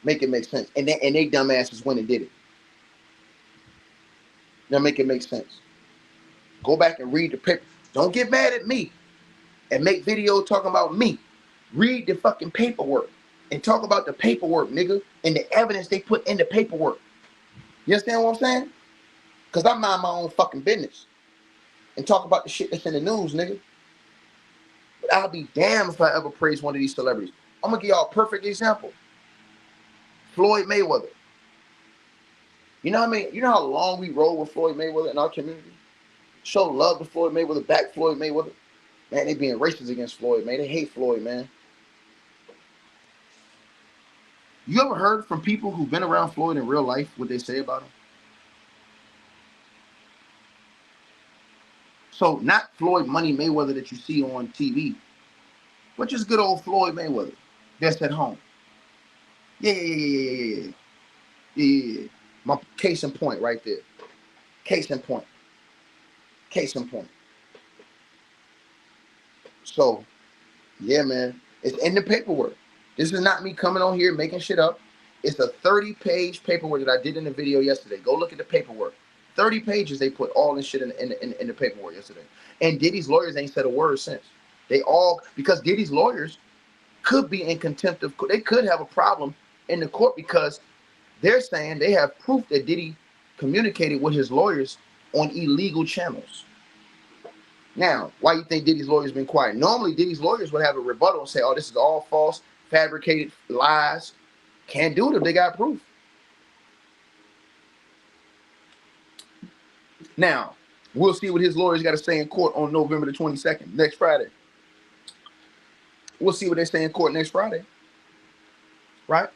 Make it make sense. And they dumbasses went and did it. Now make it make sense. Go back and read the paper. Don't get mad at me and make videos talking about me. Read the fucking paperwork and talk about the paperwork, nigga, and the evidence they put in the paperwork. You understand what I'm saying? Because I mind my own fucking business and talk about the shit that's in the news, nigga. But I'll be damned if I ever praise one of these celebrities. I'm going to give y'all a perfect example. Floyd Mayweather. You know what I mean? You know how long we roll with Floyd Mayweather in our community? Show love to Floyd Mayweather, back Floyd Mayweather. Man, they being racist against Floyd, man. They hate Floyd, man. You ever heard from people who've been around Floyd in real life what they say about him? So not Floyd Money Mayweather that you see on TV, but just good old Floyd Mayweather that's at home. Yeah. My case in point right there. Case in point. So, yeah, man, it's in the paperwork. This is not me coming on here making shit up. It's a 30-page paperwork that I did in the video yesterday. Go look at the paperwork. 30 pages they put all this shit in the paperwork yesterday. And Diddy's lawyers ain't said a word since. They all, because Diddy's lawyers could be in contempt of court. They could have a problem in the court because they're saying they have proof that Diddy communicated with his lawyers on illegal channels. Now, why you think Diddy's lawyers been quiet? Normally, Diddy's lawyers would have a rebuttal and say, oh, this is all false, fabricated lies. Can't do it if they got proof. Now, we'll see what his lawyers got to say in court on November the 22nd, next Friday. We'll see what they say in court next Friday. Right?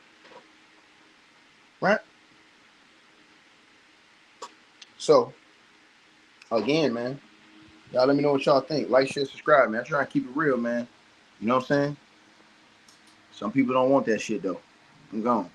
Right? So, again, man, y'all let me know what y'all think. Like, share, subscribe, man. I'm trying to keep it real, man. You know what I'm saying? Some people don't want that shit, though. I'm gone.